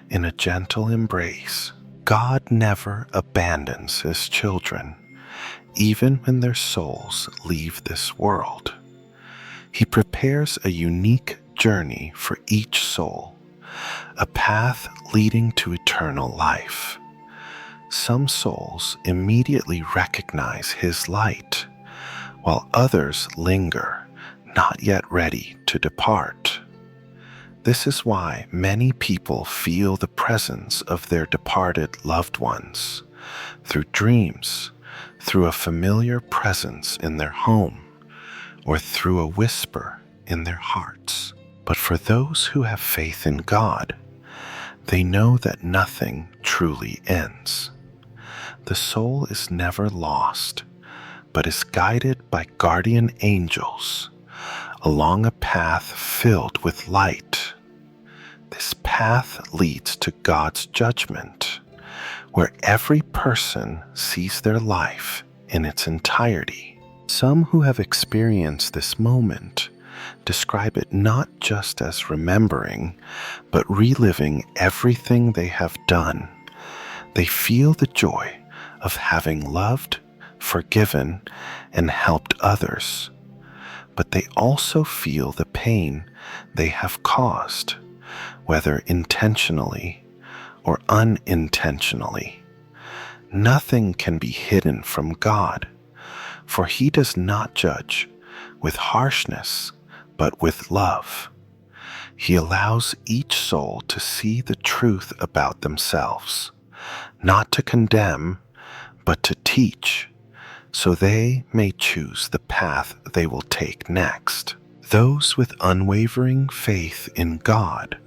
in a gentle embrace. God never abandons His children, even when their souls leave this world. He prepares a unique journey for each soul, a path leading to eternal life. Some souls immediately recognize His light, while others linger, not yet ready to depart. This is why many people feel the presence of their departed loved ones, through dreams, through a familiar presence in their home, or through a whisper in their hearts. But for those who have faith in God, they know that nothing truly ends. The soul is never lost, but is guided by guardian angels along a path filled with light. This path leads to God's judgment, where every person sees their life in its entirety. Some who have experienced this moment describe it not just as remembering, but reliving everything they have done. They feel the joy of having loved, forgiven, and helped others. But they also feel the pain they have caused, whether intentionally or unintentionally. Nothing can be hidden from God, for He does not judge with harshness, but with love. He allows each soul to see the truth about themselves, not to condemn, but to teach, so they may choose the path they will take next. Those with unwavering faith in God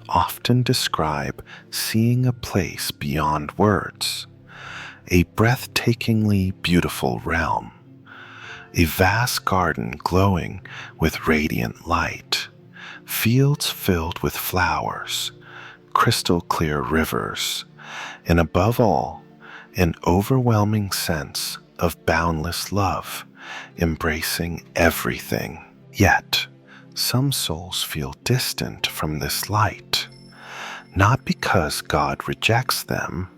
often describe seeing a place beyond words, a breathtakingly beautiful realm, a vast garden glowing with radiant light, fields filled with flowers, crystal clear rivers, and above all, an overwhelming sense of boundless love, embracing everything. Yet, some souls feel distant from this light, not because God rejects them,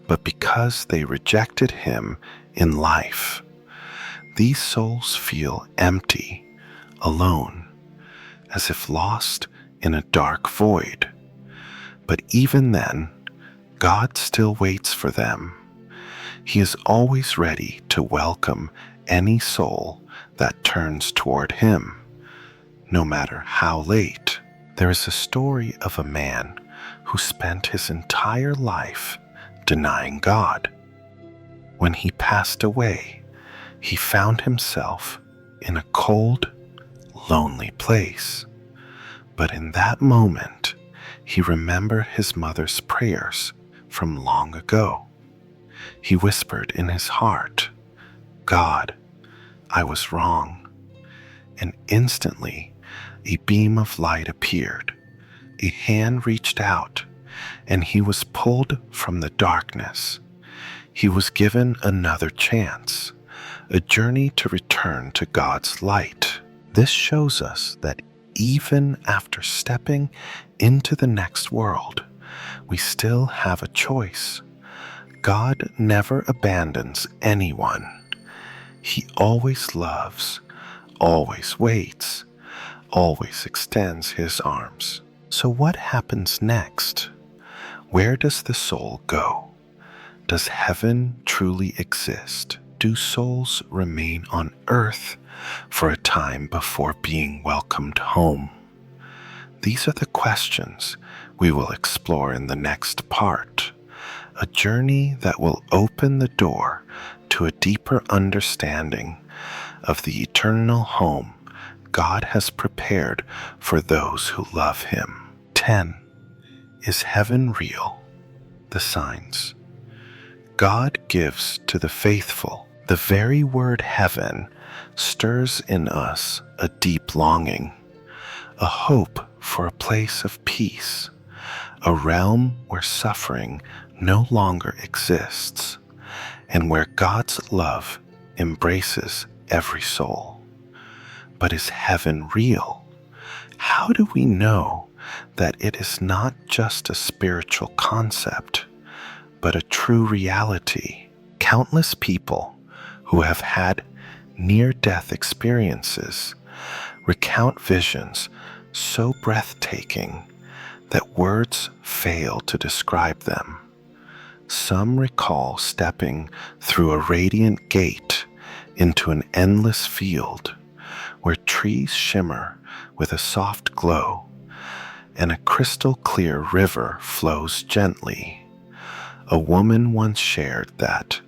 but because they rejected Him in life. These souls feel empty, alone, as if lost in a dark void. But even then, God still waits for them. He is always ready to welcome any soul that turns toward Him, no matter how late. There is a story of a man who spent his entire life denying God. When he passed away, he found himself in a cold, lonely place. But in that moment, he remembered his mother's prayers from long ago. He whispered in his heart, "God, I was wrong." And instantly, a beam of light appeared. A hand reached out, and he was pulled from the darkness. He was given another chance, a journey to return to God's light. This shows us that even after stepping into the next world, we still have a choice. God never abandons anyone. He always loves, always waits, always extends his arms. So what happens next? Where does the soul go? Does heaven truly exist? Do souls remain on earth for a time before being welcomed home? These are the questions we will explore in the next part, a journey that will open the door to a deeper understanding of the eternal home God has prepared for those who love him. 10. Is heaven real? The signs God gives to the faithful. The very word heaven stirs in us a deep longing, a hope for a place of peace, a realm where suffering no longer exists, and where God's love embraces every soul. But is heaven real? How do we know that it is not just a spiritual concept, but a true reality? Countless people who have had near-death experiences recount visions so breathtaking that words fail to describe them. Some recall stepping through a radiant gate into an endless field where trees shimmer with a soft glow and a crystal-clear river flows gently. A woman once shared that,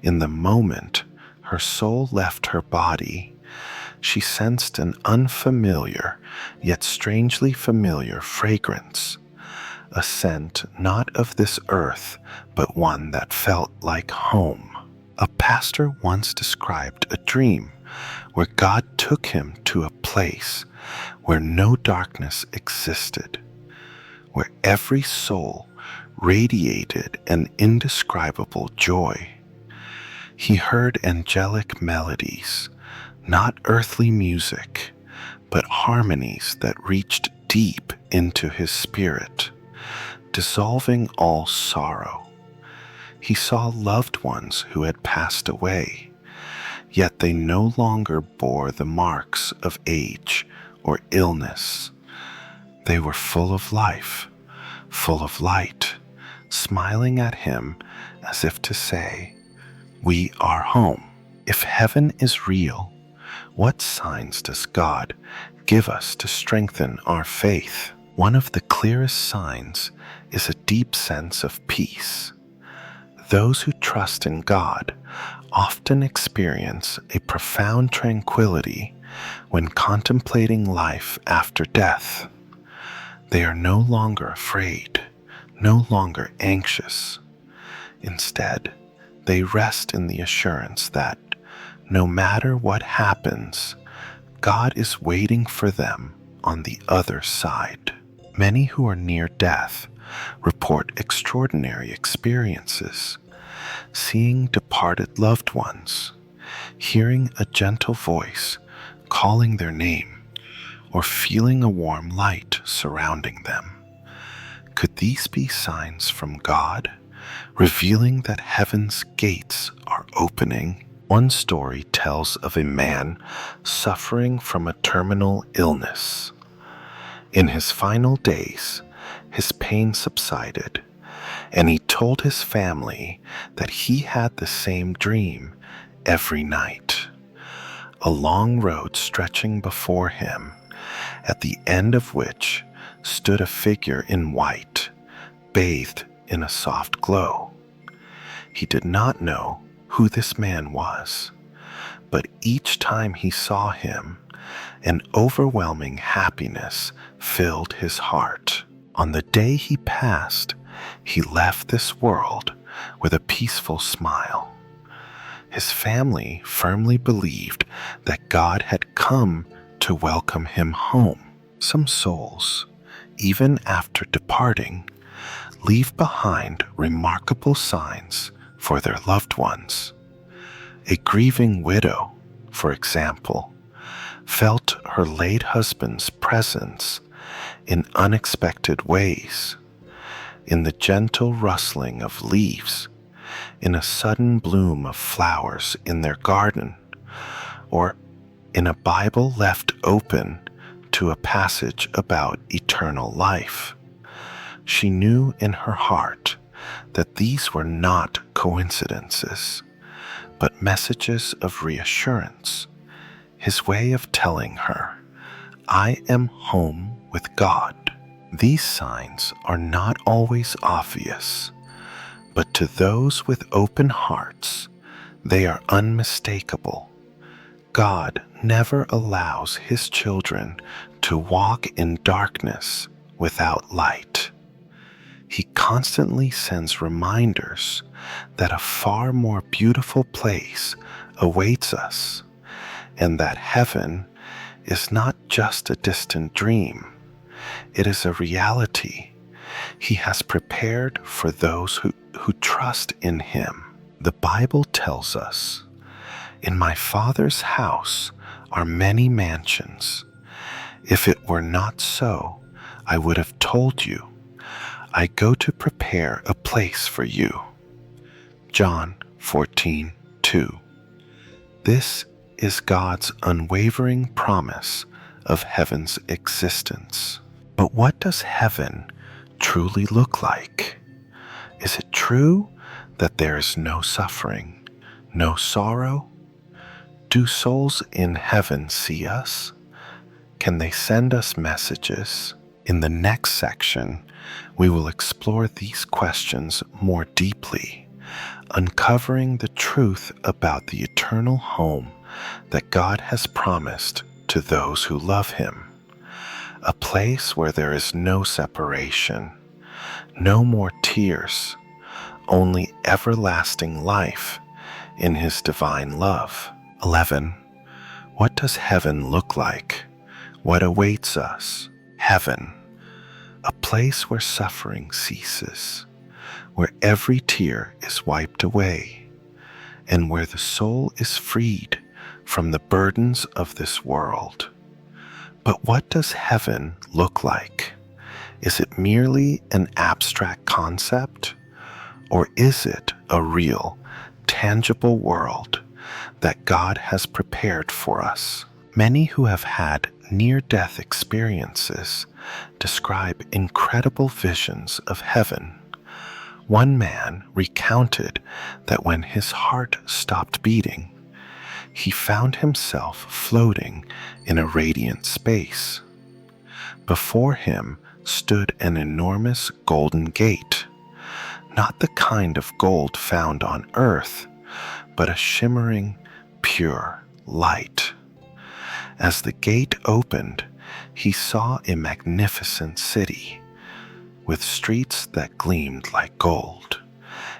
in the moment her soul left her body, she sensed an unfamiliar yet strangely familiar fragrance, a scent not of this earth, but one that felt like home. A pastor once described a dream where God took him to a place where no darkness existed, where every soul radiated an indescribable joy. He heard angelic melodies, not earthly music, but harmonies that reached deep into his spirit, dissolving all sorrow. He saw loved ones who had passed away, yet they no longer bore the marks of age or illness. They were full of life, full of light, smiling at him as if to say, "We are home." If heaven is real, what signs does God give us to strengthen our faith? One of the clearest signs is a deep sense of peace. Those who trust in God often experience a profound tranquility when contemplating life after death. They are no longer afraid, no longer anxious. Instead, they rest in the assurance that no matter what happens, God is waiting for them on the other side. Many who are near death report extraordinary experiences, seeing departed loved ones, hearing a gentle voice calling their name, or feeling a warm light surrounding them. Could these be signs from God, revealing that heaven's gates are opening? One story tells of a man suffering from a terminal illness. In his final days, his pain subsided, and he told his family that he had the same dream every night. A long road stretching before him, at the end of which stood a figure in white, bathed in a soft glow. He did not know who this man was, but each time he saw him, an overwhelming happiness filled his heart. On the day he passed, he left this world with a peaceful smile. His family firmly believed that God had come to welcome him home. Some souls, even after departing, leave behind remarkable signs for their loved ones. A grieving widow, for example, felt her late husband's presence in unexpected ways, in the gentle rustling of leaves, in a sudden bloom of flowers in their garden, or in a Bible left open to a passage about eternal life. She knew in her heart that these were not coincidences, but messages of reassurance, his way of telling her, "I am home with God." These signs are not always obvious, but to those with open hearts, they are unmistakable. God never allows his children to walk in darkness without light. He constantly sends reminders that a far more beautiful place awaits us, and that heaven is not just a distant dream. It is a reality he has prepared for those who trust in him. The Bible tells us, "In my Father's house are many mansions. If it were not so, I would have told you. I go to prepare a place for you." John 14:2. This is God's unwavering promise of heaven's existence. But what does heaven truly look like? Is it true that there is no suffering, no sorrow? Do souls in heaven see us? Can they send us messages? In the next section, we will explore these questions more deeply, uncovering the truth about the eternal home that God has promised to those who love him. A place where there is no separation, no more tears, only everlasting life in his divine love. 11. What does heaven look like? What awaits us? Heaven, a place where suffering ceases, where every tear is wiped away, and where the soul is freed from the burdens of this world. But what does heaven look like? Is it merely an abstract concept? Or is it a real, tangible world that God has prepared for us? Many who have had near-death experiences describe incredible visions of heaven. One man recounted that when his heart stopped beating, he found himself floating in a radiant space. Before him stood an enormous golden gate, not the kind of gold found on earth, but a shimmering, pure light. As the gate opened, he saw a magnificent city, with streets that gleamed like gold,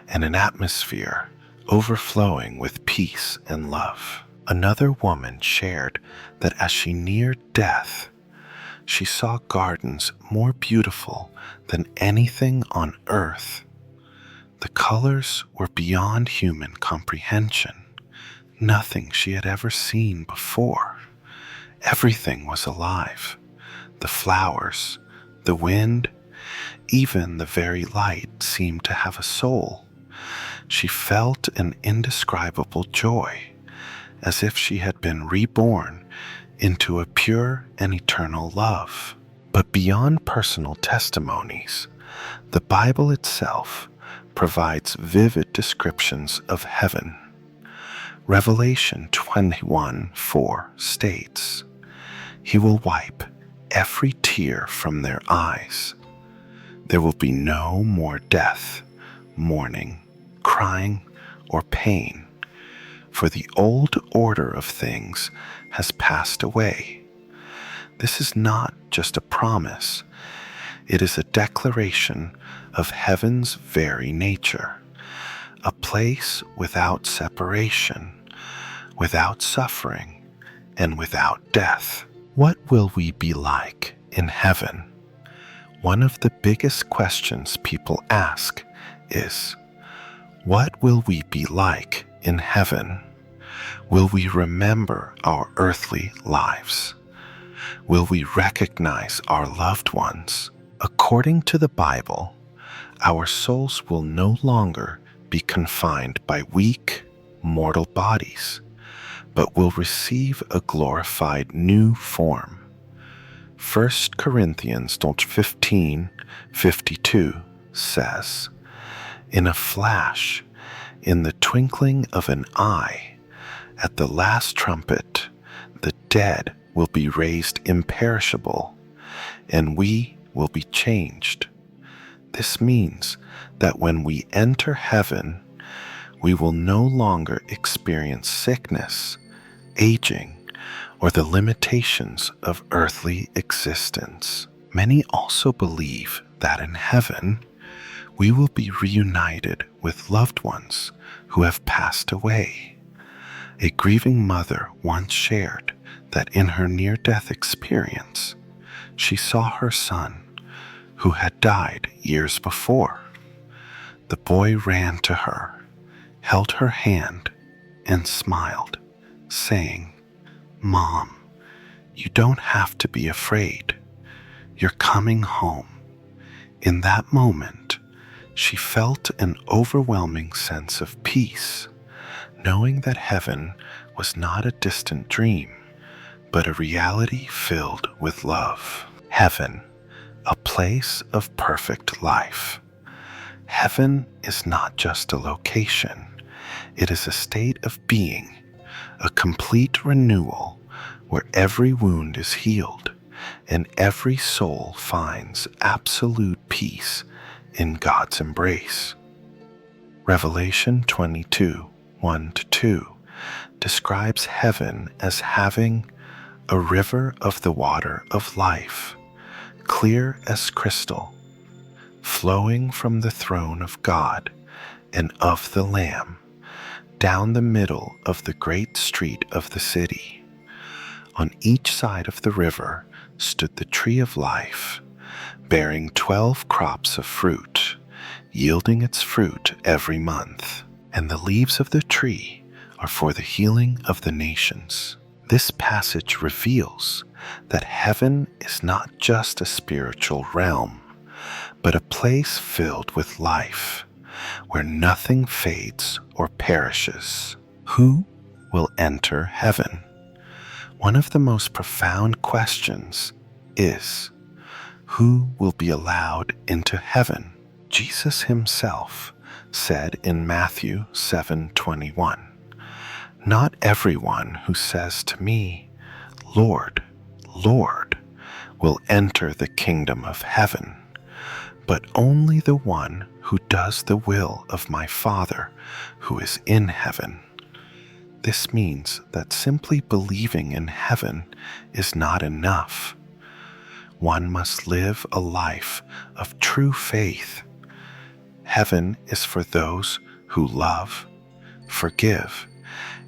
and an atmosphere overflowing with peace and love. Another woman shared that as she neared death, she saw gardens more beautiful than anything on earth. The colors were beyond human comprehension, nothing she had ever seen before. Everything was alive. The flowers, the wind, even the very light seemed to have a soul. She felt an indescribable joy, as if she had been reborn into a pure and eternal love. But beyond personal testimonies, the Bible itself provides vivid descriptions of heaven. Revelation 21:4 states, "He will wipe every tear from their eyes. There will be no more death, mourning, crying, or pain, for the old order of things has passed away." This is not just a promise, it is a declaration of heaven's very nature, a place without separation, without suffering, and without death. What will we be like in heaven? One of the biggest questions people ask is, what will we be like in heaven? Will we remember our earthly lives? Will we recognize our loved ones? According to the Bible, our souls will no longer be confined by weak, mortal bodies, but will receive a glorified new form. 1 Corinthians 15:52 says, "In a flash, in the twinkling of an eye, at the last trumpet, the dead will be raised imperishable, and we will be changed." This means that when we enter heaven, we will no longer experience sickness, aging, or the limitations of earthly existence. Many also believe that in heaven, we will be reunited with loved ones who have passed away. A grieving mother once shared that in her near-death experience, she saw her son, who had died years before. The boy ran to her, held her hand, and smiled, saying, "Mom, you don't have to be afraid. You're coming home." In that moment, she felt an overwhelming sense of peace, knowing that heaven was not a distant dream, but a reality filled with love. Heaven, a place of perfect life. Heaven is not just a location, it is a state of being, a complete renewal where every wound is healed and every soul finds absolute peace in God's embrace. Revelation 22:1-2 describes heaven as having a river of the water of life, clear as crystal, flowing from the throne of God and of the Lamb, down the middle of the great street of the city. On each side of the river stood the tree of life, bearing 12 crops of fruit, yielding its fruit every month, and the leaves of the tree are for the healing of the nations. This passage reveals that heaven is not just a spiritual realm, but a place filled with life, where nothing fades or perishes. Who will enter heaven? One of the most profound questions is, who will be allowed into heaven? Jesus himself said in Matthew 7:21, "Not everyone who says to me, 'Lord, Lord,' will enter the kingdom of heaven, but only the one who does the will of my Father who is in heaven." This means that simply believing in heaven is not enough. One must live a life of true faith. Heaven is for those who love, forgive,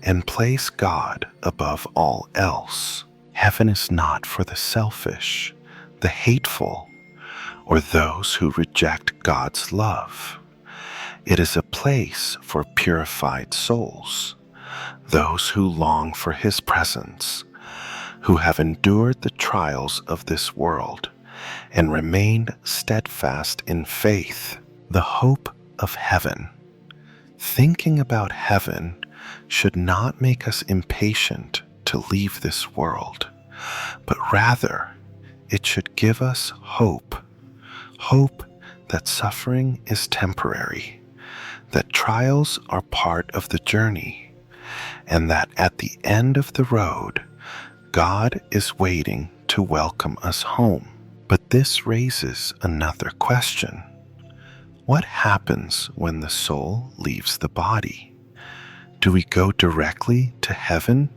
and place God above all else. Heaven is not for the selfish, the hateful, or those who reject God's love. It is a place for purified souls, those who long for His presence, who have endured the trials of this world and remained steadfast in faith. The hope of heaven. Thinking about heaven should not make us impatient to leave this world, but rather it should give us hope. Hope that suffering is temporary, that trials are part of the journey, and that at the end of the road, God is waiting to welcome us home. But this raises another question. What happens when the soul leaves the body? Do we go directly to heaven,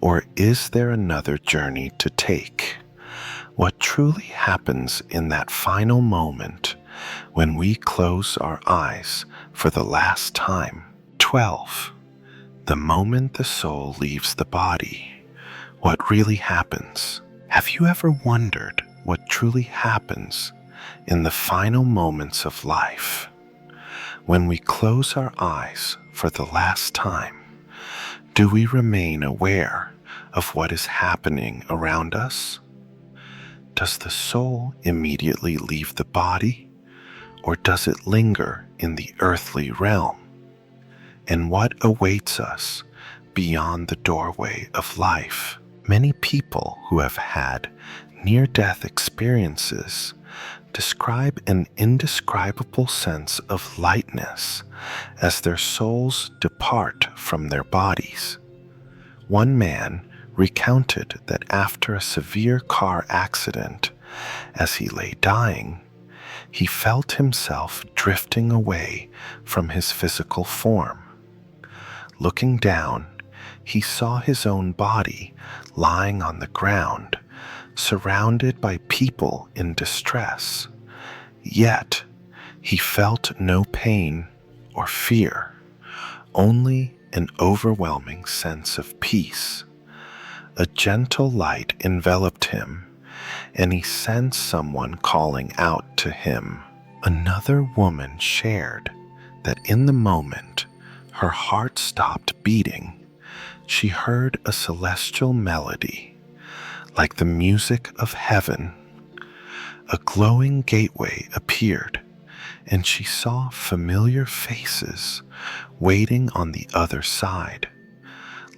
or is there another journey to take? What truly happens in that final moment when we close our eyes for the last time? 12. The moment the soul leaves the body. What really happens? Have you ever wondered what truly happens in the final moments of life? When we close our eyes for the last time, Do we remain aware of what is happening around us? Does the soul immediately leave the body, or does it linger in the earthly realm? And what awaits us beyond the doorway of life? Many people who have had near-death experiences describe an indescribable sense of lightness as their souls depart from their bodies. One man recounted that after a severe car accident, as he lay dying, he felt himself drifting away from his physical form. Looking down, he saw his own body lying on the ground, surrounded by people in distress. Yet, he felt no pain or fear, only an overwhelming sense of peace. A gentle light enveloped him, and he sensed someone calling out to him. Another woman shared that in the moment her heart stopped beating, she heard a celestial melody, like the music of heaven. A glowing gateway appeared, and she saw familiar faces waiting on the other side,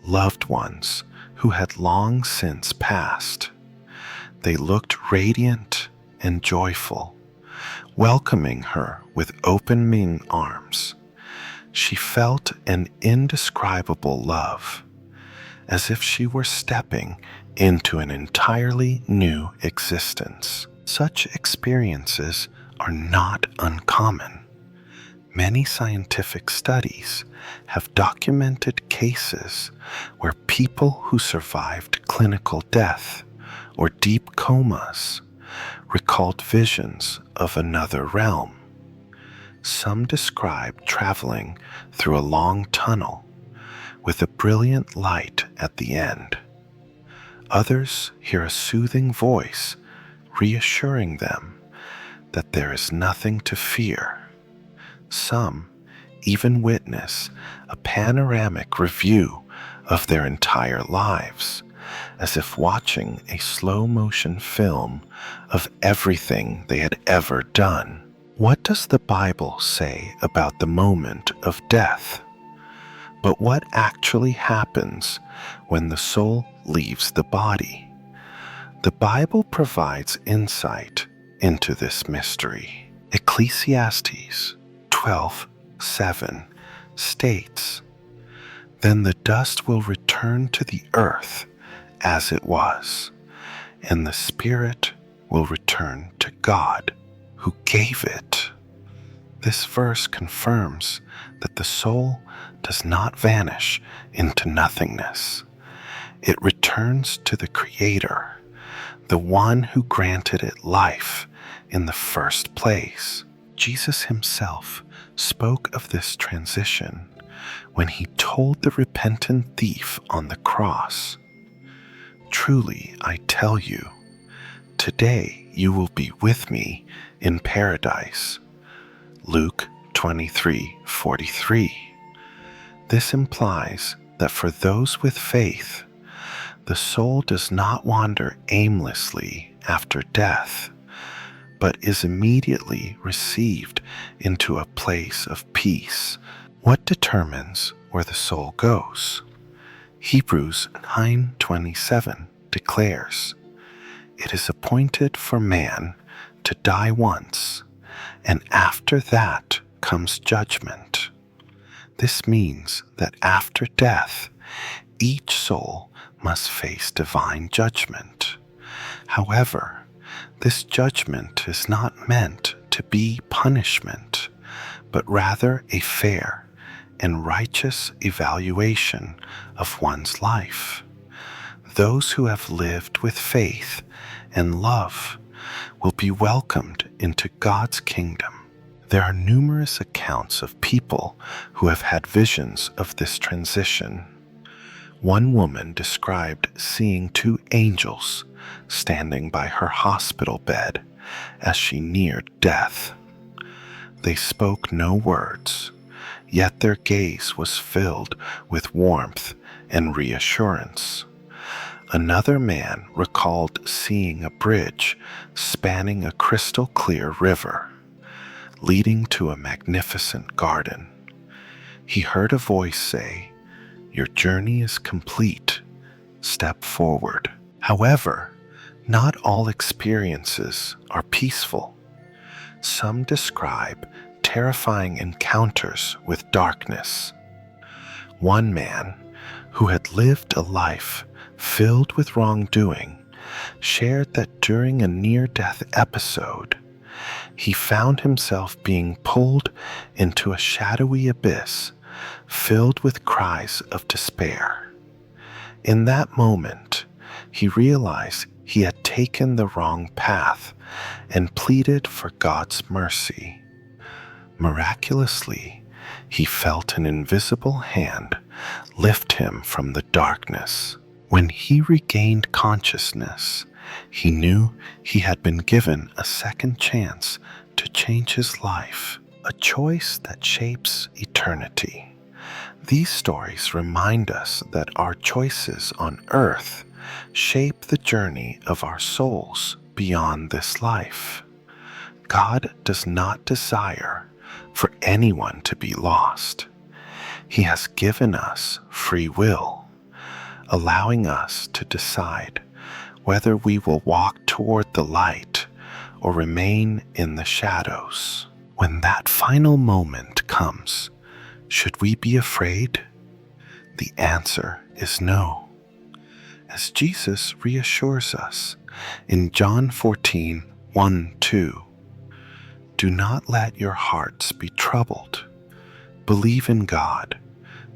loved ones who had long since passed. They looked radiant and joyful, welcoming her with opening arms. She felt an indescribable love, as if she were stepping into an entirely new existence. Such experiences are not uncommon. Many scientific studies have documented cases where people who survived clinical death or deep comas recalled visions of another realm. Some describe traveling through a long tunnel with a brilliant light at the end. Others hear a soothing voice reassuring them that there is nothing to fear. Some even witness a panoramic review of their entire lives, as if watching a slow-motion film of everything they had ever done. What does the Bible say about the moment of death? But what actually happens when the soul leaves the body? The Bible provides insight into this mystery. Ecclesiastes 12:7 states, "Then the dust will return to the earth as it was, and the spirit will return to God who gave it." This verse confirms that the soul does not vanish into nothingness. It returns to the Creator, the one who granted it life in the first place. Jesus himself spoke of this transition when he told the repentant thief on the cross, "Truly, I tell you, today you will be with me in paradise." Luke 23:43. This implies that for those with faith, the soul does not wander aimlessly after death, but is immediately received into a place of peace. What determines where the soul goes? Hebrews 9:27 declares, "It is appointed for man to die once, and after that comes judgment." This means that after death, each soul must face divine judgment. However, this judgment is not meant to be punishment, but rather a fair and righteous evaluation of one's life. Those who have lived with faith and love will be welcomed into God's kingdom. There are numerous accounts of people who have had visions of this transition. One woman described seeing two angels standing by her hospital bed as she neared death. They spoke no words, yet their gaze was filled with warmth and reassurance. Another man recalled seeing a bridge spanning a crystal clear river, leading to a magnificent garden. He heard a voice say, "Your journey is complete. Step forward." However, not all experiences are peaceful. Some describe terrifying encounters with darkness. One man, who had lived a life filled with wrongdoing, shared that during a near-death episode, he found himself being pulled into a shadowy abyss filled with cries of despair. In that moment, he realized he had taken the wrong path and pleaded for God's mercy. Miraculously, he felt an invisible hand lift him from the darkness. When he regained consciousness, he knew he had been given a second chance to change his life, a choice that shapes eternity. These stories remind us that our choices on earth shape the journey of our souls beyond this life. God does not desire for anyone to be lost. He has given us free will, allowing us to decide whether we will walk toward the light or remain in the shadows. When that final moment comes, should we be afraid? The answer is no. As Jesus reassures us in John 14:1-2, "Do not let your hearts be troubled. Believe in God.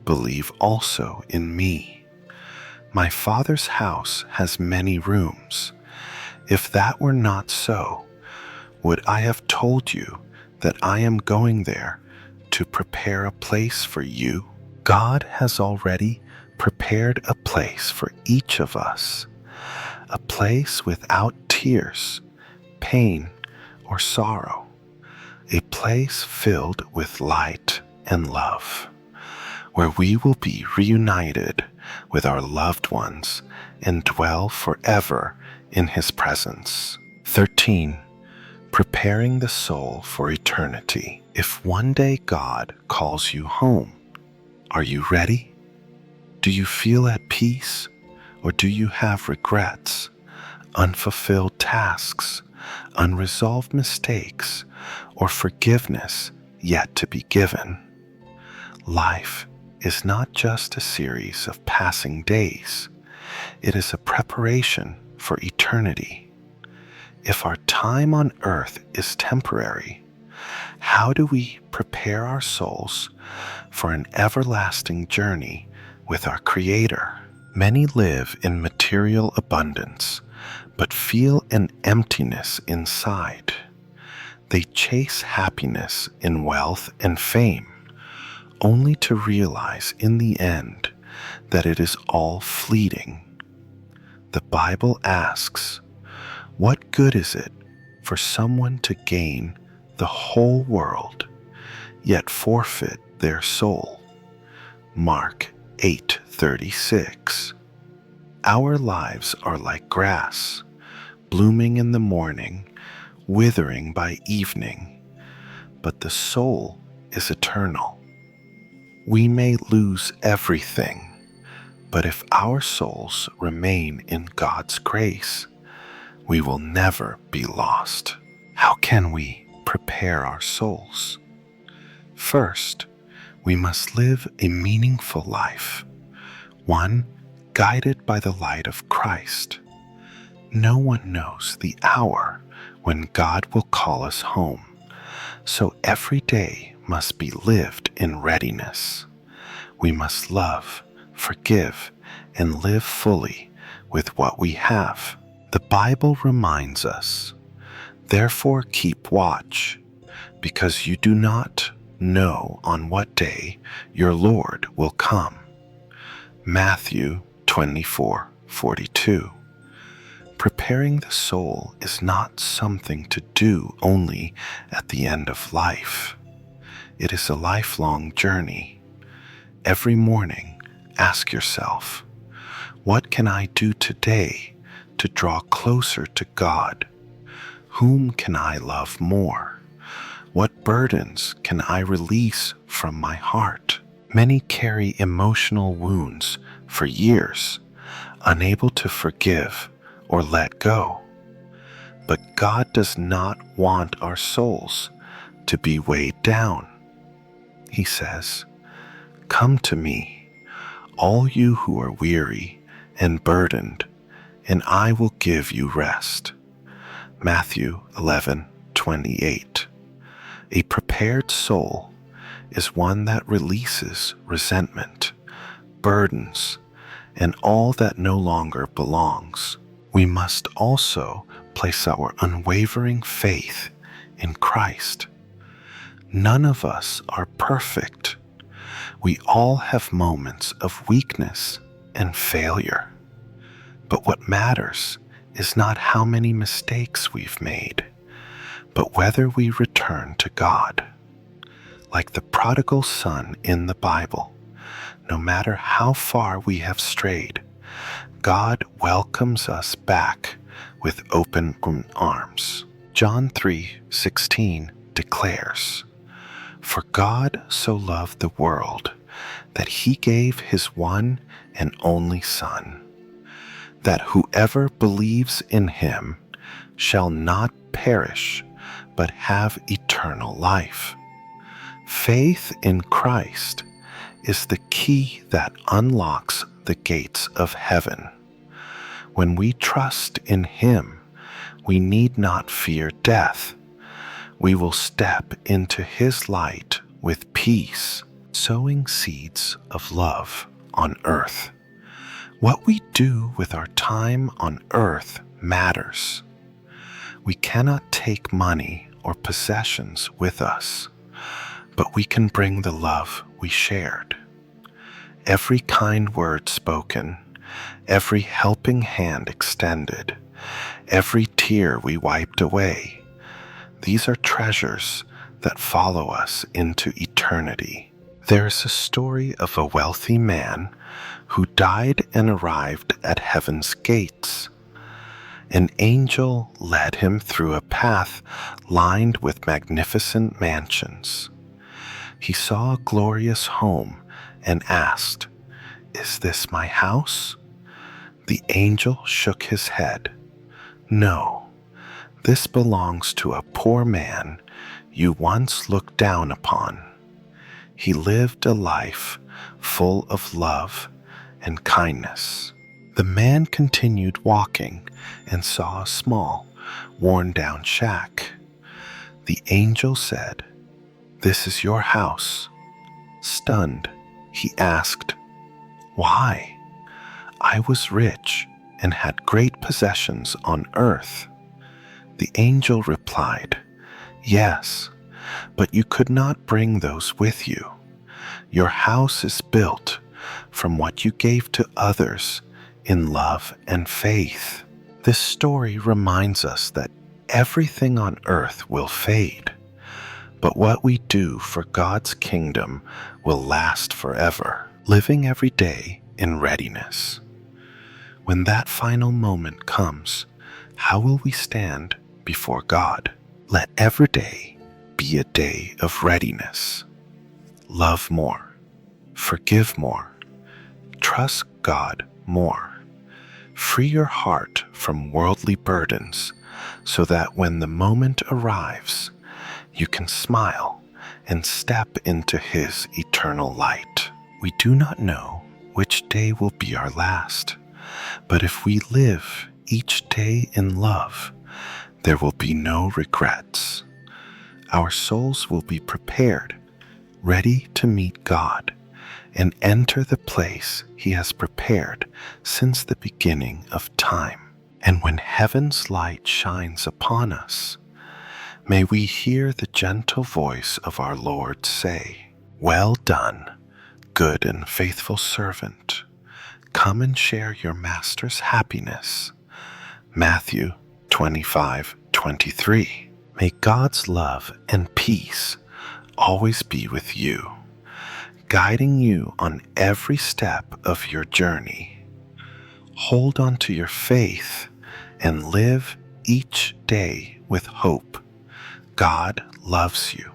Believe also in me. My Father's house has many rooms. If that were not so, would I have told you that I am going there to prepare a place for you?" God has already prepared a place for each of us, a place without tears, pain, or sorrow, a place filled with light and love, where we will be reunited with our loved ones and dwell forever in His presence. 13. Preparing the soul for eternity. If one day God calls you home, are you ready? Do you feel at peace, or do you have regrets, unfulfilled tasks, unresolved mistakes, or forgiveness yet to be given? Life is not just a series of passing days. It is a preparation for eternity. If our time on earth is temporary, how do we prepare our souls for an everlasting journey with our Creator? Many live in material abundance, but feel an emptiness inside. They chase happiness in wealth and fame, only to realize in the end that it is all fleeting. The Bible asks, "What good is it for someone to gain the whole world, yet forfeit their soul?" Mark 8:36. Our lives are like grass, blooming in the morning, withering by evening, but the soul is eternal. We may lose everything, but if our souls remain in God's grace, we will never be lost. How can we prepare our souls? First, we must live a meaningful life, one guided by the light of Christ. No one knows the hour when God will call us home, so every day must be lived in readiness. We must love, forgive, and live fully with what we have. The Bible reminds us, "Therefore keep watch, because you do not know on what day your Lord will come." Matthew 24:42. Preparing the soul is not something to do only at the end of life. It is a lifelong journey. Every morning, Ask yourself, what can I do today to draw closer to God? Whom can I love more? What burdens can I release from my heart? Many carry emotional wounds for years, unable to forgive or let go. But God does not want our souls to be weighed down. He says, "Come to me, all you who are weary and burdened, and I will give you rest." Matthew 11:28. A prepared soul is one that releases resentment, burdens, and all that no longer belongs. We must also place our unwavering faith in Christ. None of us are perfect. We all have moments of weakness and failure. But what matters is not how many mistakes we've made, but whether we return to God. Like the prodigal son in the Bible, no matter how far we have strayed, God welcomes us back with open arms. John 3:16 declares, "For God so loved the world that he gave his one and only Son, that whoever believes in him shall not perish, but have eternal life." Faith in Christ is the key that unlocks the gates of heaven. When we trust in him, we need not fear death. We will step into his light with peace, sowing seeds of love on earth. What we do with our time on earth matters. We cannot take money or possessions with us, but we can bring the love we shared. Every kind word spoken, every helping hand extended, every tear we wiped away, these are treasures that follow us into eternity. There is a story of a wealthy man who died and arrived at heaven's gates. An angel led him through a path lined with magnificent mansions. He saw a glorious home and asked, "Is this my house?" The angel shook his head. "No, this belongs to a poor man you once looked down upon. He lived a life full of love and kindness." The man continued walking and saw a small, worn-down shack. The angel said, "This is your house." Stunned, he asked, "Why?" "I was rich and had great possessions on earth." The angel replied, "Yes, but you could not bring those with you. Your house is built from what you gave to others in love and faith." This story reminds us that everything on earth will fade, but what we do for God's kingdom will last forever, living every day in readiness. When that final moment comes, how will we stand before God? Let every day be a day of readiness. Love more, forgive more, trust God more. Free your heart from worldly burdens so that when the moment arrives, you can smile and step into his eternal light. We do not know which day will be our last, but if we live each day in love, there will be no regrets. Our souls will be prepared, ready to meet God and enter the place he has prepared since the beginning of time. And when heaven's light shines upon us, may we hear the gentle voice of our Lord say, "Well done, good and faithful servant. Come and share your master's happiness." Matthew 25:23. May God's love and peace always be with you. guiding you on every step of your journey. Hold on to your faith and live each day with hope. God loves you.